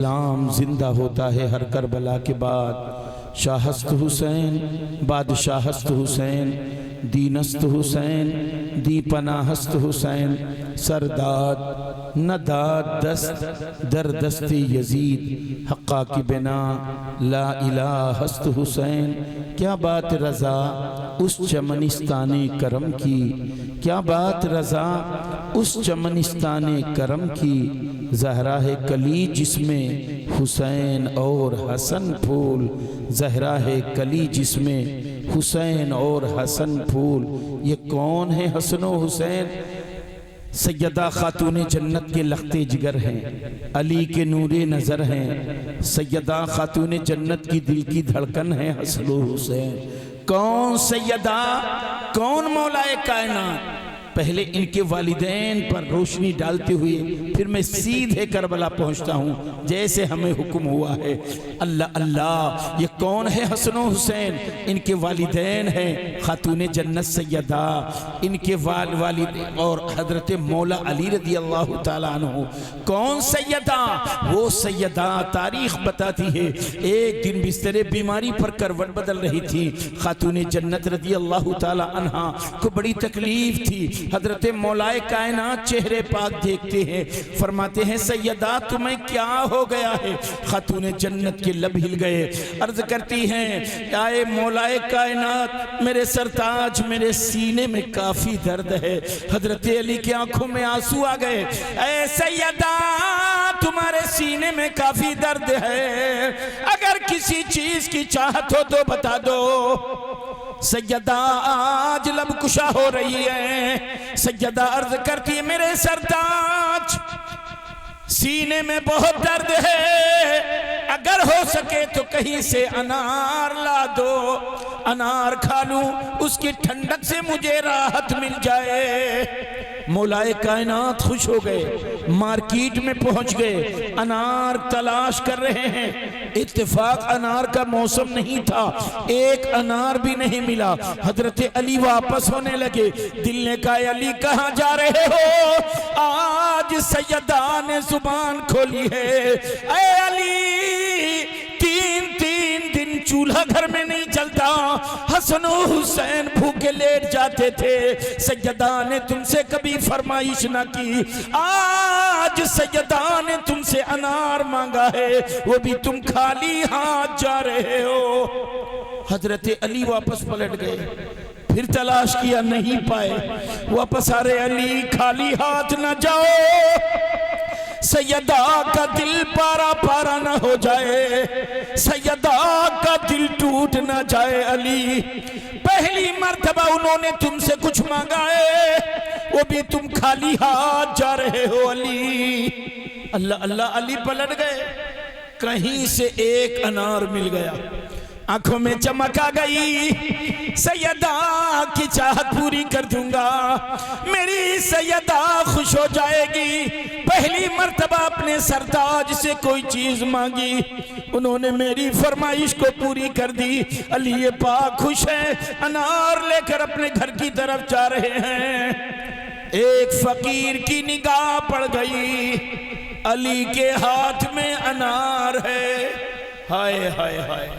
इस्लाम जिंदा होता है हर करबला के बाद। शाहस्त हुसैन बादशाहस्त हुसैन, दीनस्त हुसैन दीपनाहस्त हुसैन, सरदाद नदाद दस्त दर दस्त यजीद, हक्का की बिना ला इलाहस्त हुसैन। क्या बात रज़ा उस चमनिस्ताने करम की, क्या बात रज़ा उस चमनिस्ताने करम की। ज़हरा है कली जिसमें हुसैन और हसन फूल, ज़हरा है कली जिसमें हुसैन और हसन फूल। ये कौन है हसनो हुसैन? सैयदा खातून जन्नत के लख्ते जिगर हैं, अली के नूरे नज़र हैं। सैयदा खातून जन्नत की दिल की धड़कन है हसनो हुसैन। कौन सैयदा, कौन मौलाए कायनात? पहले इनके वालिदैन पर रोशनी डालते हुए फिर मैं सीधे करबला पहुंचता हूं जैसे हमें हुक्म हुआ है। अल्लाह अल्लाह, ये कौन है हसनो हुसैन? इनके वालिदैन हैं खातून जन्नत सैयदा, इनके वालिद और हजरत मौला अली रदी अल्लाह ताला अन्हु। कौन सैयदा? वो सैयदा तारीख बताती है एक दिन बिस्तरे बीमारी पर करवट बदल रही थी। खातून जन्नत रदी अल्लाह ताला अन्हा को बड़ी तकलीफ थी। हजरत मौलाए कायनात चेहरे पाक देखते हैं, फरमाते हैं सैयदा तुम्हें क्या हो गया है? खातून जन्नत के लब हिल गए, अर्ज करती हैं आए मौलाए कायनात मेरे सरताज, मेरे सीने में काफी दर्द है। हजरत अली की आंखों में आंसू आ गए। ऐ सैयदा तुम्हारे सीने में काफी दर्द है, अगर किसी चीज की चाहत हो तो बता दो। सैयदा आज लब कुशा हो रही है। सैयदा अर्ज करती है मेरे सरताज सीने में बहुत दर्द है, अगर हो सके तो कहीं से अनार ला दो, अनार खा लूं, उसकी ठंडक से मुझे राहत मिल जाए। मौलाए कायनात खुश हो गए, मार्केट में पहुंच गए, अनार तलाश कर रहे हैं। इत्तेफाक अनार का मौसम नहीं था, एक अनार भी नहीं मिला। हजरत अली वापस होने लगे। दिल ने कहा अली कहाँ जा रहे हो? आज सैयदा ने जुबान खोली है। ऐ अली तीन दिन चूल्हा घर में नहीं चलता, हसन हुसैन भूखे लेट जाते थे। सैयदा ने तुमसे कभी फरमाइश ना की, आज सैयदा ने तुमसे अनार मांगा है, वो भी तुम खाली हाथ जा रहे हो। हजरत अली वापस पलट गए, फिर तलाश किया नहीं पाए, वापस आ रहे। अली खाली हाथ ना जाओ, सैयदा का दिल पारा पारा ना हो जाए, सैयदा का दिल टूट ना जाए। अली पहली मर्तबा उन्होंने तुमसे कुछ मांगा है, वो भी तुम खाली हाथ जा रहे हो। अली अल्लाह अल्लाह, अली पलट गए, कहीं से एक अनार मिल गया, आंखों में चमक आ गई। सैयदा की चाहत पूरी कर दूंगा, मेरी सैयदा खुश हो जाएगी। पहली मर्तबा अपने सरताज से कोई चीज मांगी, उन्होंने मेरी फरमाइश को पूरी कर दी। अली ये पाक खुश है, अनार लेकर अपने घर की तरफ जा रहे हैं। एक फकीर की निगाह पड़ गई, अली के हाथ में अनार है। हाय हाय हाय,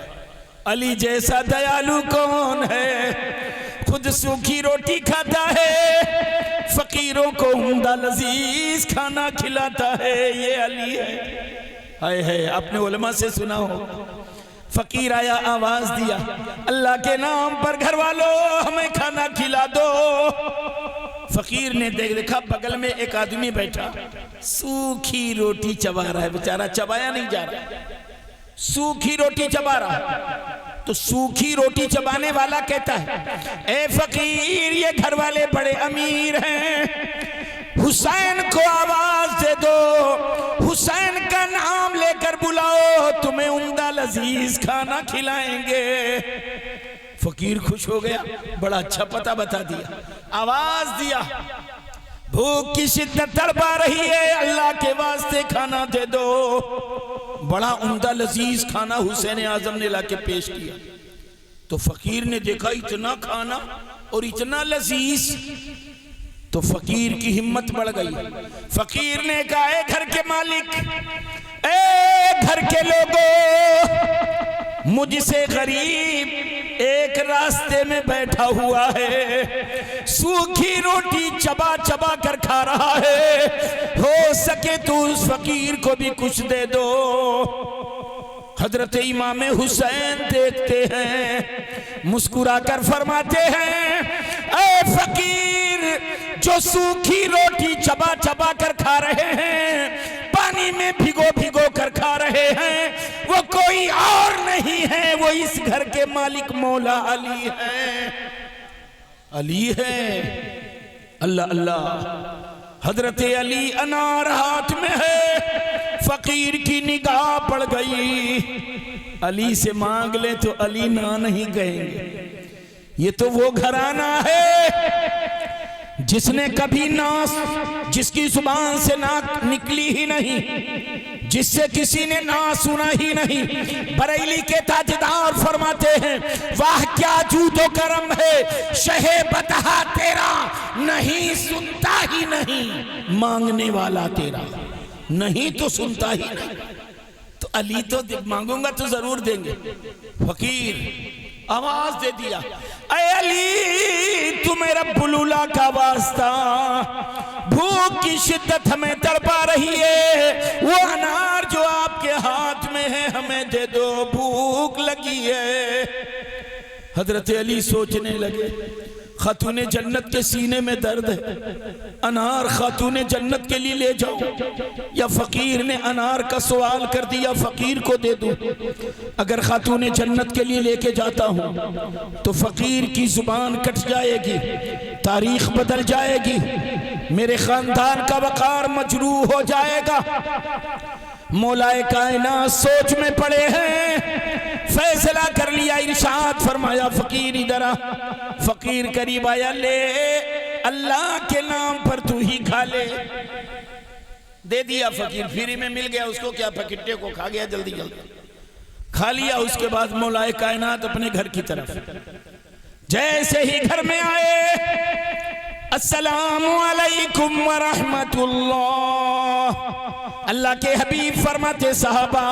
अली जैसा दयालु कौन है? खुद सूखी रोटी खाता है, फकीरों को उम्दा लजीज खाना खिलाता है, ये अली है। हाय हाय, आपने उलमा से सुना हो, फकीर आया आवाज दिया अल्लाह के नाम पर घर वालों हमें खाना खिला दो। फकीर ने देखा बगल में एक आदमी बैठा, सूखी रोटी चबा रहा है, बेचारा चबाया नहीं जा रहा, सूखी रोटी चबा रहा। तो सूखी रोटी चबाने वाला कहता है ए फकीर ये घर वाले बड़े अमीर हैं, हुसैन को आवाज दे दो, हुसैन का नाम लेकर बुलाओ, तुम्हें उम्दा लजीज खाना खिलाएंगे। फकीर खुश हो गया, बड़ा अच्छा पता बता दिया, आवाज दिया भूख की शिद्दत तड़पा रही है, अल्लाह के वास्ते खाना दे दो। बड़ा उम्दा लजीज खाना हुसैन आजम ने लाके पेश किया। तो फकीर ने देखा इतना खाना और इतना लजीज, तो फकीर की हिम्मत बढ़ गई। फकीर ने कहा घर के मालिक ए घर के लोगों, मुझसे गरीब एक रास्ते में बैठा हुआ है, सूखी रोटी चबा चबा कर खा रहा है, हो सके तो उस फकीर को भी कुछ दे दो। हजरत इमाम हुसैन देखते हैं, मुस्कुराकर फरमाते हैं, ऐ फकीर जो सूखी रोटी चबा चबा कर खा रहे हैं, पानी में भिगो भिगो कर खा रहे हैं, वो कोई और नहीं है, वो इस घर के मालिक मौला अली है। अली है। अल्लाह अल्लाह। हजरत अली अनार हाथ में है, फकीर की निगाह पड़ गई। अली से मांग ले तो अली ना नहीं कहेंगे। ये तो वो घराना है जिसने कभी नास, जिसकी जुबान से ना निकली ही नहीं, जिससे किसी ने ना सुना ही नहीं। बरेली के ताजदार फरमाते हैं, वाह क्या जूदो करम है, शहे बतहा तेरा नहीं सुनता ही नहीं, मांगने वाला तेरा नहीं तो सुनता ही नहीं। तो अली तो मांगूंगा तो जरूर देंगे। फकीर आवाज दे दिया, ऐ अली तुम्हें रब्बुल-उला का वास्ता, भूख की शिद्दत हमें तड़पा रही है, वो अनार जो आपके हाथ में है हमें दे दो, भूख लगी है। हजरत अली सोचने लगे, खातूने जन्नत के सीने में दर्द है, अनार खातूने जन्नत के लिए ले जाओ, या फकीर ने अनार का सवाल कर दिया फकीर को दे दूं। अगर खातूने जन्नत के लिए लेके जाता हूं तो फकीर की जुबान कट जाएगी, तारीख बदल जाएगी, मेरे खानदान का वकार मजरूह हो जाएगा। मौलाए कायनात सोच में पड़े हैं, फैसला कर लिया, इरशाद फरमाया फकीर इधर आ। फकीर करीब आया, ले अल्लाह के नाम पर तू ही खा ले। दे दिया फकीर, फ्री में मिल गया उसको, क्या फकीटे को खा गया, जल्दी जल्दी खा लिया। उसके बाद मौलाए कायनात अपने घर की तरफ, जैसे ही घर में आए, अस्सलामु अलैकुम व रहमतुल्लाह। अल्लाह के हबीब फरमाते, साहबा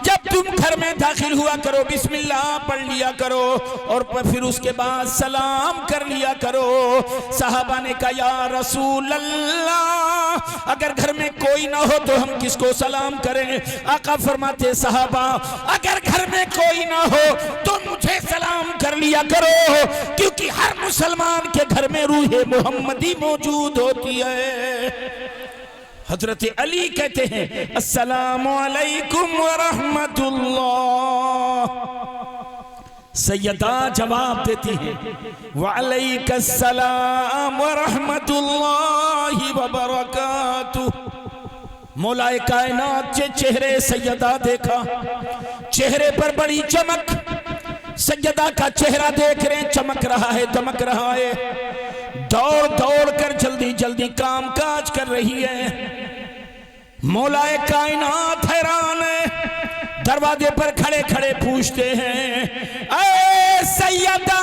जब तुम घर में दाखिल हुआ करो बिस्मिल्लाह पढ़ लिया करो, और फिर उसके बाद सलाम कर लिया करो। साहबा ने कहा, या रसूल अल्लाह अगर घर में कोई ना हो तो हम किसको सलाम करें? आका फरमाते, साहबा अगर घर में कोई ना हो तो मुझे सलाम कर लिया करो, क्योंकि हर मुसलमान के घर में रूह मोहम्मदी मौजूद होती है। हजरत अली कहते हैं, अस्सलामु अलैकुम व रहमतुल्लाह। सैयदा जवाब देती है, वालैकुमुस्सलाम व रहमतुल्लाहि व बरकातुहू। मौलाए कायनात के चेहरे सैयदा देखा, चेहरे पर बड़ी चमक, सैयदा का चेहरा देख रहे, चमक रहा है, दमक रहा है, दौड़ दौड़ कर जल्दी जल्दी काम काज कर रही है। मौलाए कायनात हैरान है, दरवाजे पर खड़े खड़े पूछते हैं, ऐ सैयदा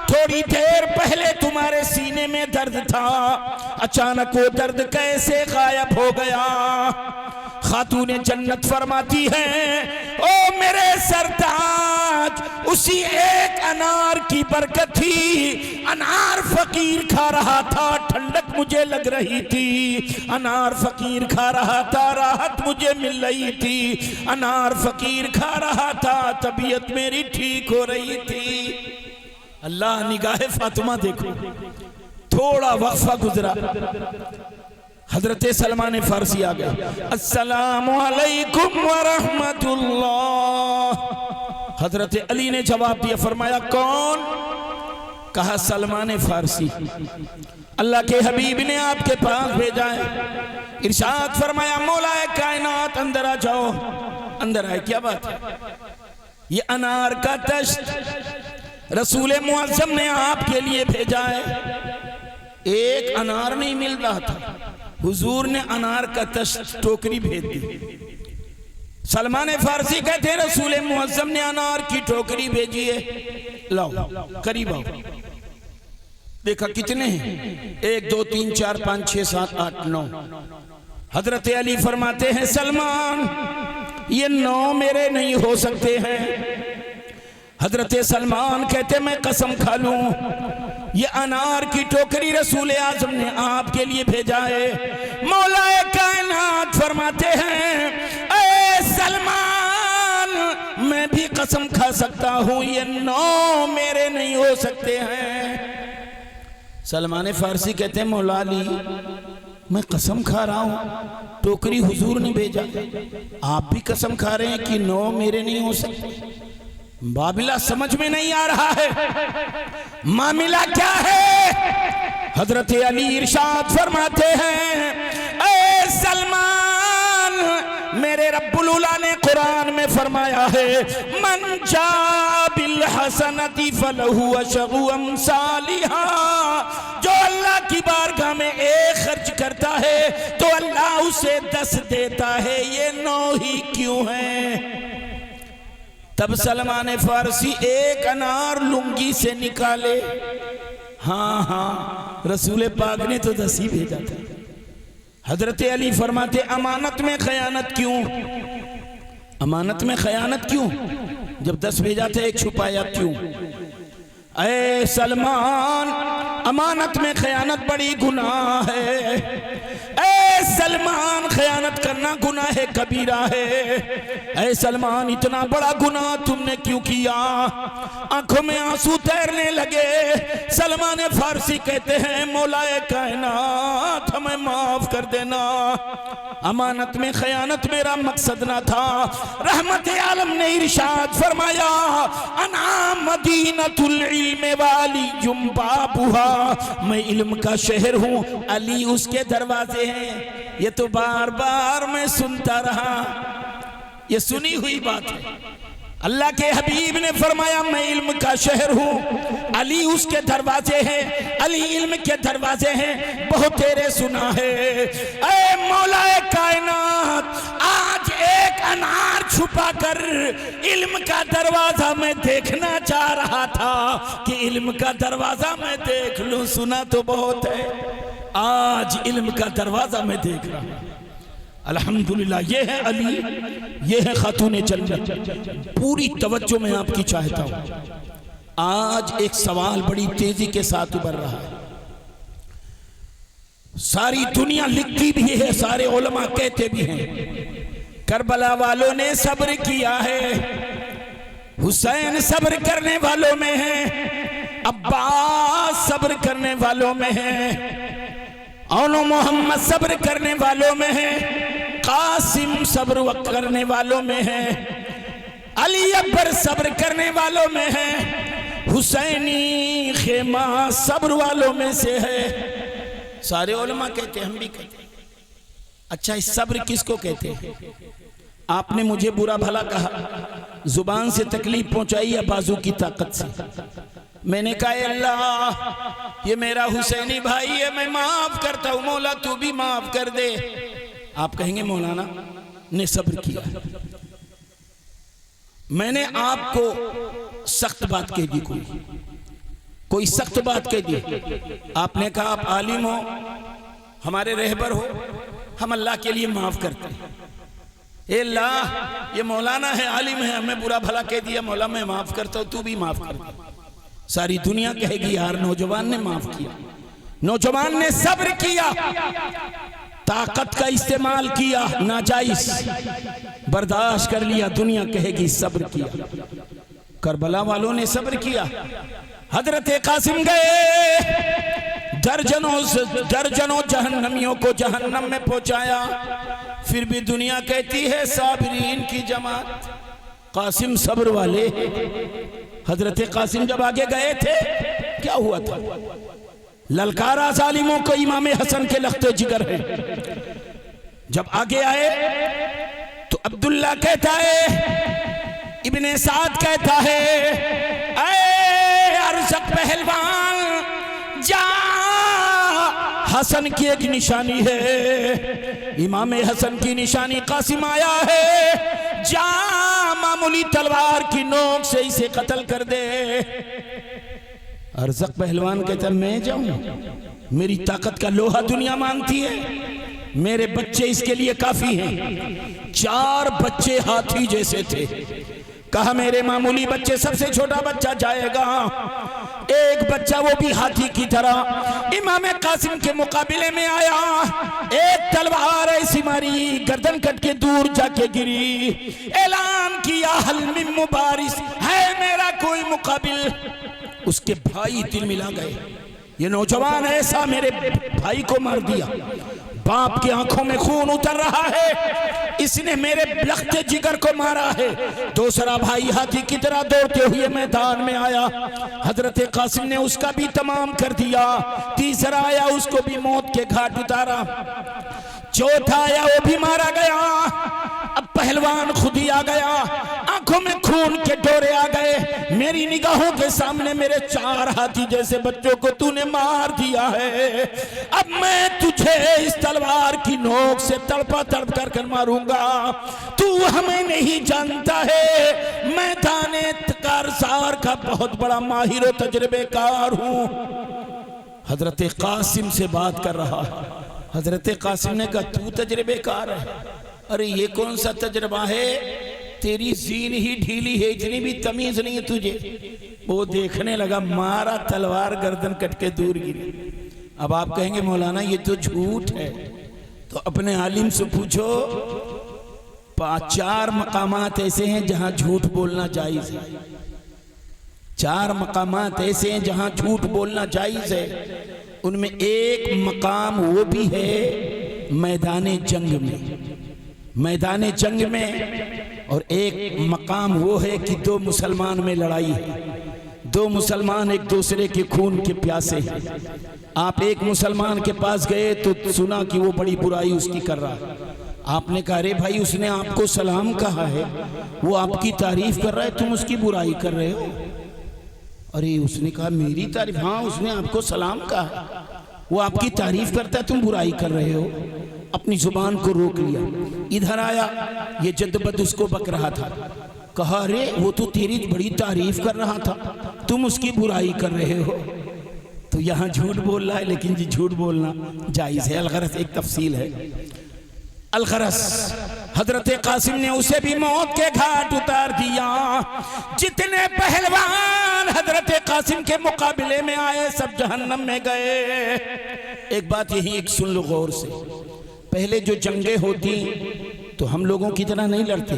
थोड़ी देर पहले तुम्हारे सीने में दर्द था, अचानक वो दर्द कैसे गायब हो गया? खातूने जन्नत फरमाती है, ओ मेरे सरताज, उसी एक अनार की बरकत थी। अनार फकीर खा रहा था, ठंडक मुझे लग रही थी, अनार फकीर खा रहा था, राहत मुझे मिल रही थी, अनार फकीर खा रहा था, तबीयत मेरी ठीक हो रही थी। अल्लाह निगाहे फातिमा देखो, थोड़ा वक्फा गुजरा, हजरत सलमान फारसी आ गए, अस्सलामु अलैकुम व रहमतुल्लाह। हजरत अली ने जवाब दिया, फरमाया कौन? कहा सलमान फारसी, अल्लाह के हबीब ने आपके पास भेजा है। इरशाद फरमाया, मौलाए कायनात अंदर आ जाओ। अंदर आए, क्या बात है? ये अनार का तश्त रसूल मुअज्जम ने आपके लिए भेजा है। एक अनार नहीं मिल रहा था, हुजूर ने अनार का तश्त टोकरी भेज दी। सलमान फारसी कहते हैं, रसूल मुअज्जम ने अनार की टोकरी भेजी है, लाओ करीब आओ। देखा कितने हैं? 1 2 3 4 5 6 7 8 9। हजरत अली फरमाते हैं सलमान ये 9 मेरे नहीं हो सकते हैं। हजरत सलमान कहते मैं कसम खा लूं ये अनार की टोकरी रसूल आजम ने आपके लिए भेजा है। मौलाए कायनात फरमाते हैं ए सलमान मैं भी कसम खा सकता हूं ये 9 मेरे नहीं हो सकते हैं। सलमान फारसी कहते हैं मौला अली मैं कसम खा रहा हूं टोकरी हुजूर ने भेजा, आप भी कसम खा रहे हैं कि 9 मेरे नहीं हो सकते। बाबिला समझ में नहीं आ रहा है मामला क्या है। हजरत अली इरशाद फरमाते हैं ए सलमान मेरे रब्बुल उला ने कुरान में फरमाया है मन जा बिल हसनती फलहु अशरु अमसालिहा। जो अल्लाह की बारगाह में 1 खर्च करता है तो अल्लाह उसे 10 देता है। ये 9 ही क्यों है। तब सलमान फारसी 1 अनार लुंगी से निकाले। हाँ हाँ रसूल पाक ने तो 10 ही भेजा था। हजरत अली फरमाते अमानत में खयानत क्यों, अमानत में खयानत क्यों, जब 10 भेजा था 1 छुपाया क्यों। ऐ सलमान अमानत में खयानत बड़ी गुनाह है। ऐ सलमान खयानत करना गुनाह है कबीरा है। ऐ सलमान इतना बड़ा गुनाह तुमने क्यों किया। आंखों में आंसू तैरने लगे। सलमान फारसी कहते हैं मौलाए कायनात हमें माफ कर देना, अमानत में खयानत मेरा मकसद ना था। रहमत आलम ने इरशाद फरमाया अना मदीनतुल इल्म वाली जुम्बाबुहा, मैं इल्म का शहर हूँ, अली उसके दरवाजे हैं। ये तो बार बार मैं सुनता रहा, ये सुनी हुई बात है। अल्लाह के हबीब ने फरमाया मैं इल्म का शहर हूँ, अली उसके दरवाजे हैं, अली इल्म के दरवाजे हैं, बहुत तेरे सुना है। ऐ मौलाए कायनात आज 1 अनार छुपा कर इल्म का दरवाजा मैं देखना चाह रहा था कि इल्म का दरवाजा मैं देख लूं। सुना तो बहुत है, आज इल्म का दरवाजा मैं देख रहा हूं। अल्हम्दुलिल्लाह ये है अली, ये है खातूने जन्नत। पूरी तवज्जो में आपकी चाहता हूं। आज एक सवाल बड़ी तेजी के साथ उभर रहा है, सारी दुनिया लिखती भी है, सारे उलमा कहते भी हैं करबला वालों ने सब्र किया है, हुसैन सब्र करने वालों में है, अब्बास सब्र करने वालों में है, औनो मोहम्मद सब्र करने वालों में है, कासिम सब्र करने वालों में है, अली अकबर सब्र करने वालों में है, हुसैनी खेमा सब्र वालों में से है। सारे उलमा कहते हैं, हम भी कहते हैं। अच्छा इस सब्र किसको कहते हैं। आपने मुझे बुरा भला कहा, जुबान से तकलीफ पहुंचाई या बाजू की ताकत से। मैंने कहा अल्लाह ये मेरा हुसैनी भाई है, मैं माफ करता हूं, मौला तू भी माफ कर दे। आप कहेंगे मौलाना ने सब्र किया। मैंने आपको सख्त बात कह दी, कोई सख्त बात कह दी, आपने कहा आप आलिम हो, हमारे रहबर हो, हम अल्लाह के लिए माफ करते हैं। ए अल्लाह ये मौलाना है, आलिम है, हमें बुरा भला कह दिया, मौला मैं माफ करता हूं, तू भी माफ कर दे। सारी दुनिया कहेगी यार नौजवान ने माफ किया, नौजवान ने सब्र किया, ताकत का इस्तेमाल किया, नाजायज बर्दाश्त कर लिया, दुनिया कहेगी सब्र किया। करबला वालों ने सब्र किया। हजरत कासिम गए, दर्जनों जहन्नमियों को जहन्नम में पहुंचाया, फिर भी दुनिया कहती है साबिरीन की जमात। कासिम सब्र वाले। हजरत कासिम जब आगे गए थे क्या हुआ था, ललकारा जालिमों को इमाम हसन के लख्ते जिगर है। जब आगे आए तो अब्दुल्ला कहता है, इब्ने साद कहता है, ऐ अरज़क पहलवान जा, हसन की एक निशानी है, इमाम हसन की निशानी कासिम आया है, जा मामूली तलवार की नोक से इसे कत्ल कर दे। अरज़क पहलवान कहता मैं जाऊं, मेरी ताकत का लोहा दुनिया मांगती है, मेरे बच्चे इसके लिए काफी हैं। 4 बच्चे हाथी जैसे थे। कहा मेरे मामूली बच्चे, सबसे छोटा बच्चा जाएगा, एक बच्चा वो भी हाथी की तरह इमाम कासिम के मुकाबले में आया। एक तलवार ऐसी मारी, गर्दन कट के दूर जाके गिरी। ऐलान किया हल मिन मुबारिस, है मेरा कोई मुकाबिल। उसके भाई दिल मिला गए, ये नौजवान ऐसा मेरे भाई को मार दिया। बाप की आंखों में खून उतर रहा है, इसने मेरे लख्ते जिगर को मारा है। दूसरा भाई हाथी की तरह दौड़ते हुए मैदान में आया। हजरत कासिम ने उसका भी तमाम कर दिया। तीसरा आया, उसको भी मौत के घाट उतारा। चौथा आया, वो भी मारा गया। अब पहलवान खुद ही आ गया, आंखों में खून के डोरे आ गए। मेरी निगाहों के सामने मेरे 4 हाथी जैसे बच्चों को तूने मार दिया है। अब मैं तुझे इस तलवार की नोक से तड़पा तड़प कर मारूंगा। तू हमें नहीं जानता है, मैं मैदाने कारसार का बहुत बड़ा माहिर और तजर्बेकार हूं। हजरत कासिम से बात कर रहा है। हजरत कासिम ने कहा तू तजर्बेकार है? अरे ये कौन सा तजर्बा है, तेरी जीन ही ढीली है, इतनी भी तमीज नहीं है तुझे। वो देखने लगा, मारा, तलवार गर्दन कट के दूर गिरी। अब आप कहेंगे मौलाना ये तो झूठ है, तो अपने आलिम से पूछो। 4 मकामात ऐसे हैं जहां झूठ बोलना जायज है। 4 मकामात ऐसे हैं जहां झूठ बोलना जायज है। उनमें एक मकाम वो भी है मैदाने जंग में, मैदाने जंग में। और एक मकाम वो है कि 2 मुसलमान में लड़ाई है, 2 मुसलमान एक दूसरे के खून के प्यासे हैं। आप एक मुसलमान के पास गए तो सुना कि वो बड़ी बुराई उसकी कर रहा है। आपने कहा अरे भाई उसने आपको सलाम कहा है, वो आपकी तारीफ कर रहा है, तुम उसकी बुराई कर रहे हो। अरे उसने कहा मेरी तारीफ? हाँ, उसने आपको सलाम कहा, वो आपकी तारीफ करता है, तुम बुराई कर रहे हो। अपनी जुबान को रोक लिया। इधर आया, ये जद्दबद उसको बक रहा था। कहा अरे वो तो तेरी बड़ी तारीफ कर रहा था, तुम उसकी बुराई कर रहे हो। तो यहाँ झूठ बोल रहा है, लेकिन जी झूठ बोलना जायज है। अलगरस एक तफसील है। अलगरस हजरत कासिम ने उसे भी मौत के घाट उतार दिया। जितने पहलवान हजरत कासिम के मुकाबले में आए सब जहन्नम में गए। एक बात यही एक सुन लो गौर से, पहले जो जंगें होती तो हम लोगों की तरह नहीं लड़ते।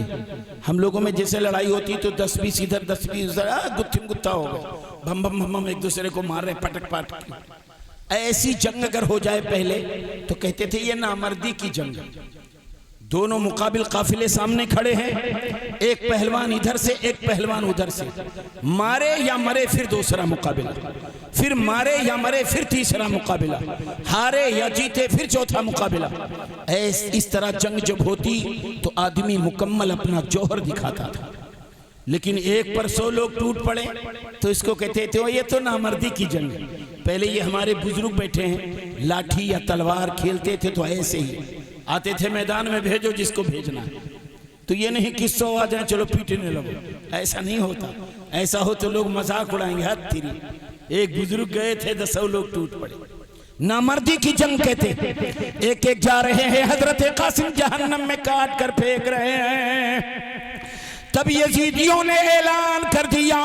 हम लोगों में जैसे लड़ाई होती तो 10-20 इधर 10-20 उधर, गुत्थिम गुत्ता हो गए, बम बम बम बम एक दूसरे को मार रहे पटक पाट। ऐसी जंग अगर हो जाए पहले तो कहते थे ये नामर्दी की जंग। दोनों मुकाबिल काफिले सामने खड़े हैं, एक पहलवान इधर से एक पहलवान उधर से, मारे या मरे फिर दूसरा मुकाबिला, फिर मारे या मरे फिर तीसरा मुकाबिला, हारे या जीते फिर चौथा मुकाबिला। इस तरह जंग जब होती तो आदमी मुकम्मल अपना जौहर दिखाता था। लेकिन एक पर 100 लोग टूट पड़े तो इसको कहते थे ये तो नामर्दी की जंग। पहले ये हमारे बुजुर्ग बैठे हैं, लाठी या तलवार खेलते थे तो ऐसे ही आते थे मैदान में, भेजो जिसको भेजना है। तो ये नहीं कि 100 आ जाए चलो पीटने लगो, ऐसा नहीं होता। ऐसा हो तो लोग मजाक उड़ाएंगे, हद तेरी। एक बुजुर्ग गए थे 100 लोग टूट पड़े। नामर्दी की जंग कहते। एक एक जा रहे हैं, हजरत कासिम जहन्नम में काट कर फेंक रहे हैं। तब यजीदियों ने ऐलान कर दिया,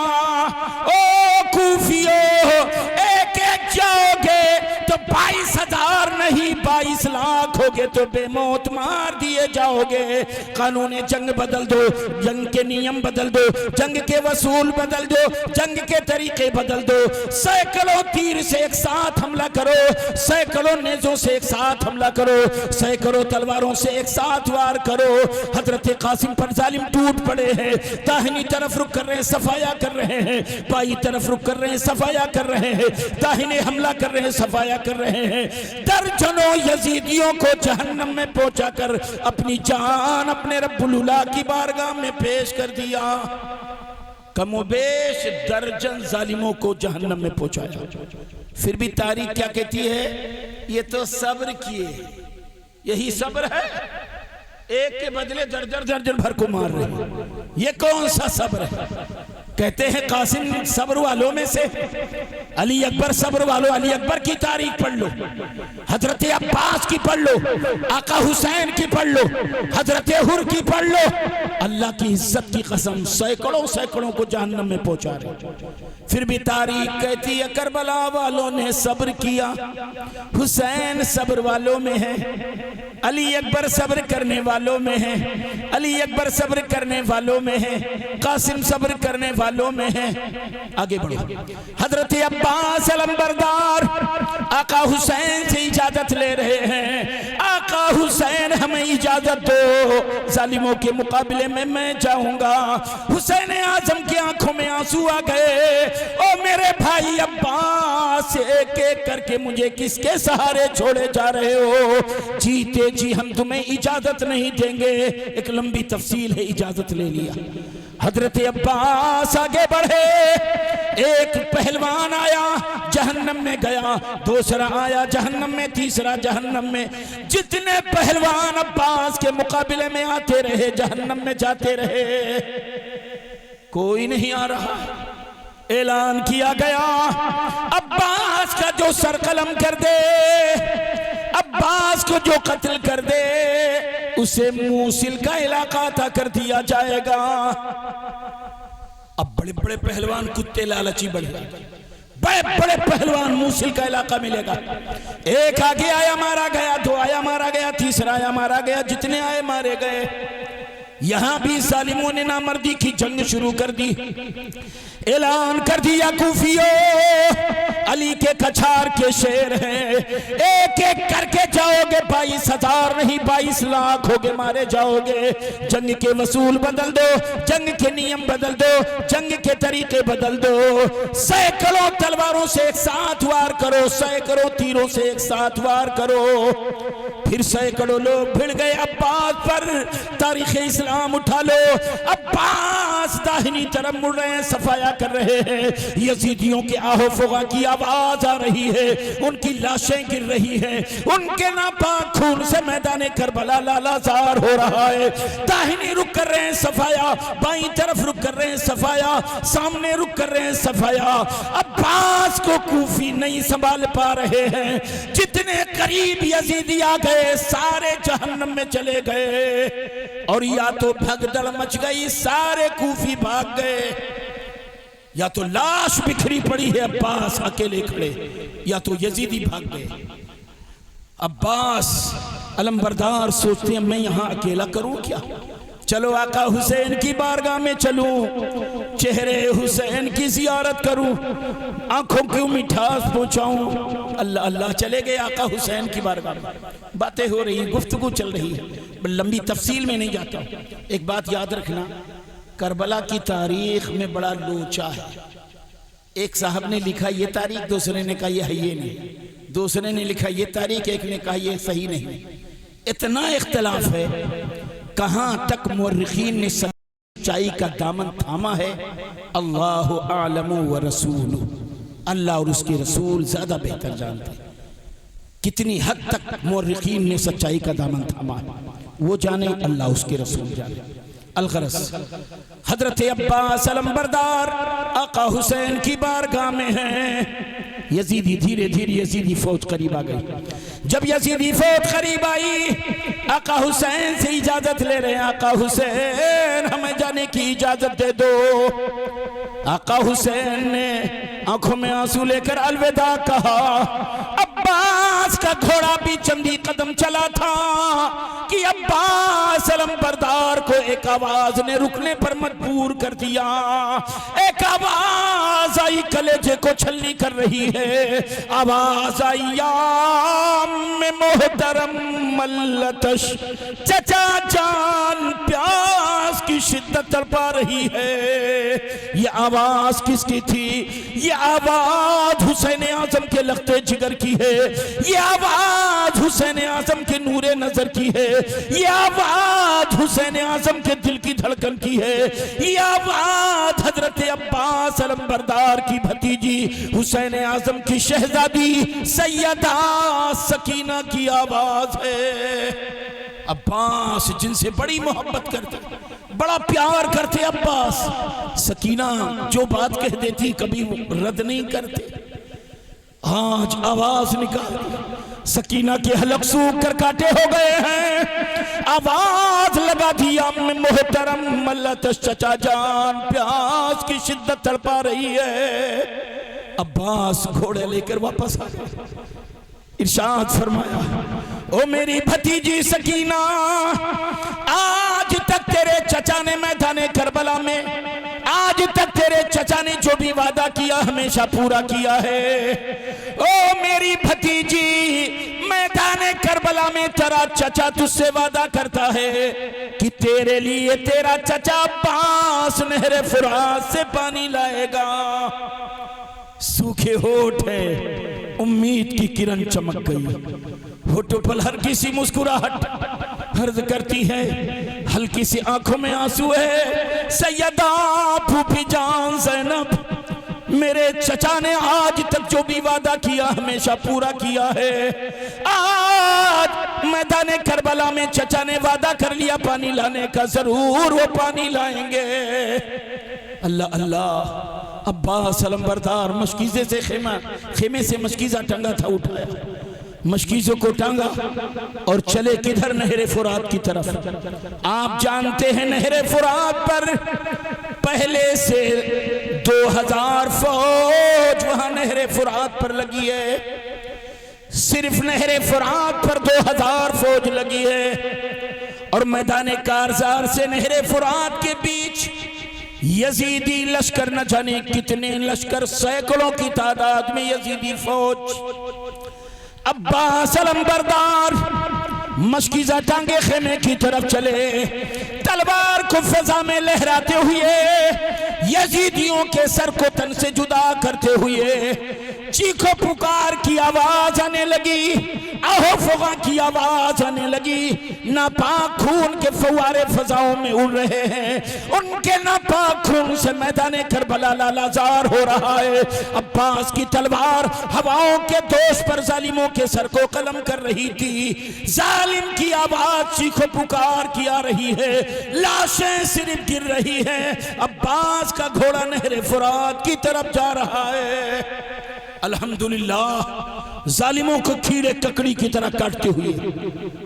ओ कूफियों, एक एक जाओगे तो 22,000 नहीं 22 लाख होगे तो बेमौत मार दिए जाओगे। कानून जंग बदल दो, जंग के नियम बदल दो, जंग के वसूल बदल दो, जंग के तरीके बदल दो। सैकड़ों तीर से एक साथ हमला करो, सैकड़ों नेजों से एक साथ हमला करो, सैकड़ों तलवारों से एक साथ वार करो। हजरत कासिम पर जालिम टूट पड़े हैं, दाहिनी तरफ रुक कर रहे हैं, सफाया कर रहे हैं, बाई तरफ रुक कर रहे हैं, सफाया कर रहे हैं, दाहिने हमला कर रहे हैं, सफाया कर रहे हैं। दर्जनों यजीदियों को जहन्नम में पहुंचाकर अपनी जान अपने रब्बुल उला की बारगाह में पेश कर दिया। कमोबेश दर्जन जालिमों को जहन्नम में पहुंचाया। फिर भी तारीख क्या कहती है? ये तो सब्र किए, यही सब्र है। एक के बदले दर्जन दर्जन भर को मार रहे हैं, ये कौन सा सब्र है? कहते हैं कासिम सब्र वालों में से, अली अकबर सब्र वालों, अली अकबर की तारीख पढ़ लो, हजरत अब्बास की पढ़ लो, आका हुसैन की पढ़ लो, हजरत हुर की पढ़ लो। अल्लाह की इज्जत की कसम सैकड़ों सैकड़ों को जहन्नम में पहुंचा रहे। फिर भी तारीख कहती है करबला वालों ने सब्र किया, हुसैन सब्र वालों में है, अली अकबर सब्र करने वालों में है, अली अकबर सब्र करने वालों में है, कासिम सब्र करने वालों में है। आगे बढ़ो। हजरत अब्बास अलंबरदार आका हुसैन से इजाजत ले रहे हैं, आका हुसैन हमें इजाजत दो, जालिमों के मुकाबले में मैं जाऊंगा। हुसैन आजम की आंखों में आंसू आ गए, ओ मेरे भाई अब्बास, एक एक करके मुझे किसके सहारे छोड़े जा रहे हो? जीते जी हम तुम्हें इजाजत नहीं देंगे। एक लंबी तफसील है, इजाजत ले लिया। हजरत अब्बास आगे बढ़े, एक पहलवान आया जहन्नम में गया, दूसरा आया जहन्नम में, तीसरा जहन्नम में। जितने पहलवान अब्बास के मुकाबले में आते रहे जहन्नम में जाते रहे, कोई नहीं आ रहा। ऐलान किया गया अब्बास का जो सर कलम कर दे, अब्बास को जो कत्ल कर दे, उसे मूसिल का इलाका अता कर दिया जाएगा। अब बड़े बड़े पहलवान कुत्ते लालची बढ़ गए, बड़े बड़े पहलवान मूसिल का इलाका मिलेगा। एक आगे आया मारा गया, दो आया मारा गया, तीसरा आया मारा गया, जितने आए मारे गए। यहां भी जालिमों ने नामर्दी की जंग शुरू कर दी। ऐलान कर दिया कूफियों, अली के कछार के शेर हैं, एक एक करके जाओगे, 22,000 नहीं 22 लाख होगे, मारे जाओगे। जंग के वसूल बदल दो, जंग के नियम बदल दो, जंग के तरीके बदल दो। सैकड़ों तलवारों से एक साथ वार करो, सैकड़ों तीरों से एक साथ वार करो। फिर सैकड़ों लोग भिड़ गए अब्बास पर। तारीख इस्लाम उठा लो, अब्बास दाहिनी तरफ मुड़ रहे हैं, सफाया कर रहे हैं। यजीदियों के आहो फुगा की आवाज आ रही है, उनकी लाशें गिर रही हैं, उनके नापाक खून से मैदान करबला लालाजार हो रहा है। दाहिनी रुक कर रहे हैं सफाया, बाईं तरफ रुक कर रहे हैं सफाया, सामने रुक कर रहे हैं सफाया। अब्बास को कूफी नहीं संभाल पा रहे हैं। जितने करीब यजीदी आ गए सारे जहन्नम में चले गए, और या तो भगदड़ मच गई, सारे कूफी भाग गए, या तो लाश बिखरी पड़ी है अब्बास अकेले खड़े, या तो यजीदी भाग गए। अब्बास अलंबरदार सोचते हैं मैं यहां अकेला करूं क्या? चलो आका हुसैन की बारगाह में चलूं, चेहरे हुसैन की जियारत करूं, आंखों की मिठास पहुंचाऊं। अल्लाह अल्लाह चले गए आका हुसैन की बारगाह में। बातें हो रही, गुफ्तगू चल रही है, लंबी तफसील में नहीं जाता। एक बात याद रखना, करबला की तारीख में बड़ा लोचा है। एक साहब ने लिखा ये तारीख, दूसरे ने कहा ये है ये नहीं, दूसरे ने लिखा ये तारीख, एक ने कहा ये सही नहीं। इतना इख्तलाफ है, कहां तक मुर्रिखीन ने सच्चाई का दामन थामा है। अल्लाहु आलमु व रसूलु, अल्लाह और उसके रसूल ज्यादा बेहतर जानते हैं। कितनी हद तक मुर्रिखीन ने सच्चाई का दामन थामा है, वो जाने, अल्लाह उसके रसूल जाने। अलगरस हजरत अब्बास अलंबरदार आका हुसैन की बारगाह में हैं। यजीदी धीरे धीरे यजीदी फौज करीब आ गई। जब यजीदी फौज करीब आई, आका हुसैन से इजाजत ले रहे हैं, आका हुसैन हमें जाने की इजाजत दे दो। आका हुसैन ने आंखों में आंसू लेकर अलविदा कहा। अब्बास का घोड़ा भी चंदी कदम चला था कि अब्बास अलंबरदार को एक आवाज ने रुकने पर मजबूर कर दिया। एक आवाज आई, कलेजे को छलनी कर रही है। आवाज आई, या में मोहतरम मल्लतश, चचा जान प्यास की शिद्दत तड़पा रही है। ये आवाज किसकी थी? ये आवाज हुसैन आजम के लख्ते जिगर की है। ये आवाज हुसैन आजम के नूरे नजर की है। ये आवाज हुसैन आजम के दिल की धड़कन की है। ये आवाज हजरत अब्बास अलंबरदार की भतीजी हुसैन आजम की शहजादी सैयदा सकीना की आवाज है। अब्बास जिनसे बड़ी मोहब्बत करते, बड़ा प्यार करते अब्बास। सकीना जो बात कह देती कभी रद्द नहीं करते। आज आवाज निकाल, सकीना के हलक सूख कर काटे हो गए हैं। आवाज लगा दी अम्मे मोहतरम मल्लत चचा जान, प्यास की शिद्दत तड़पा रही है। अब्बास घोड़े लेकर वापस आ गए। इरशाद फरमाया, ओ मेरी भतीजी सकीना, आज तक तेरे चचा ने मैदाने करबला में, आज तक तेरे चचा ने जो भी वादा किया हमेशा पूरा किया है। ओ मेरी भतीजी, मैदाने करबला में तेरा चचा तुझसे वादा करता है कि तेरे लिए तेरा चचा अब्बास नहरे फुरात से पानी लाएगा। सूखे होठ है, उम्मीद की किरण चमक गई। होठों पर हल्की सी मुस्कुराहट हर्ज करती है, हल्की सी आंखों में आंसू है। सैयदा फूफी जान ज़ैनब, मेरे चचा ने आज तक जो भी वादा किया हमेशा पूरा किया है। आज मैदाने करबला में चचा ने वादा कर लिया पानी लाने का, जरूर वो पानी लाएंगे। अल्लाह अल्लाह। अब्बास अलंबरदार मशकीज़े से खेमे से मशकीज़ा टंगा था, उठाया, मशकीज़ों को टांगा और चले किधर? नहरे फुरात की तरफ। आप जानते हैं नहरे फुरात पर पहले से 2000 फौज वहां नहरे फुरात पर लगी है। सिर्फ नहरे फुरात पर 2000 फौज लगी है। और मैदाने कारजार से नहरे फुरात के बीच यजीदी लश्कर, न जाने कितने लश्कर, सैकड़ों की तादाद में यजीदी फौज। अब्बास अलंबरदार मशकीज़ा टांगे खेमे की तरफ चले, तलवार को फजा में लहराते हुए, यजीदियों के सर को तन से जुदा करते हुए चीखो पुकार की आवाज आने लगी, आहो फगा की आवाज आने लगी। नापाक खून के फव्वारे फजाओं में उड़ रहे हैं, उनके नापाक खून से मैदाने करबला लालाजार हो रहा है। अब्बास की तलवार हवाओं के दोष पर जालिमों के सर को कलम कर रही थी। जालिम की आवाज चीखो पुकार की आ रही है, लाशें सिर्फ गिर रही हैं। अब्बास का घोड़ा नहरे फुरात की तरफ जा रहा है। अल्हम्दुलिल्लाह, जालिमों को कीड़े ककड़ी की तरह काटते हुए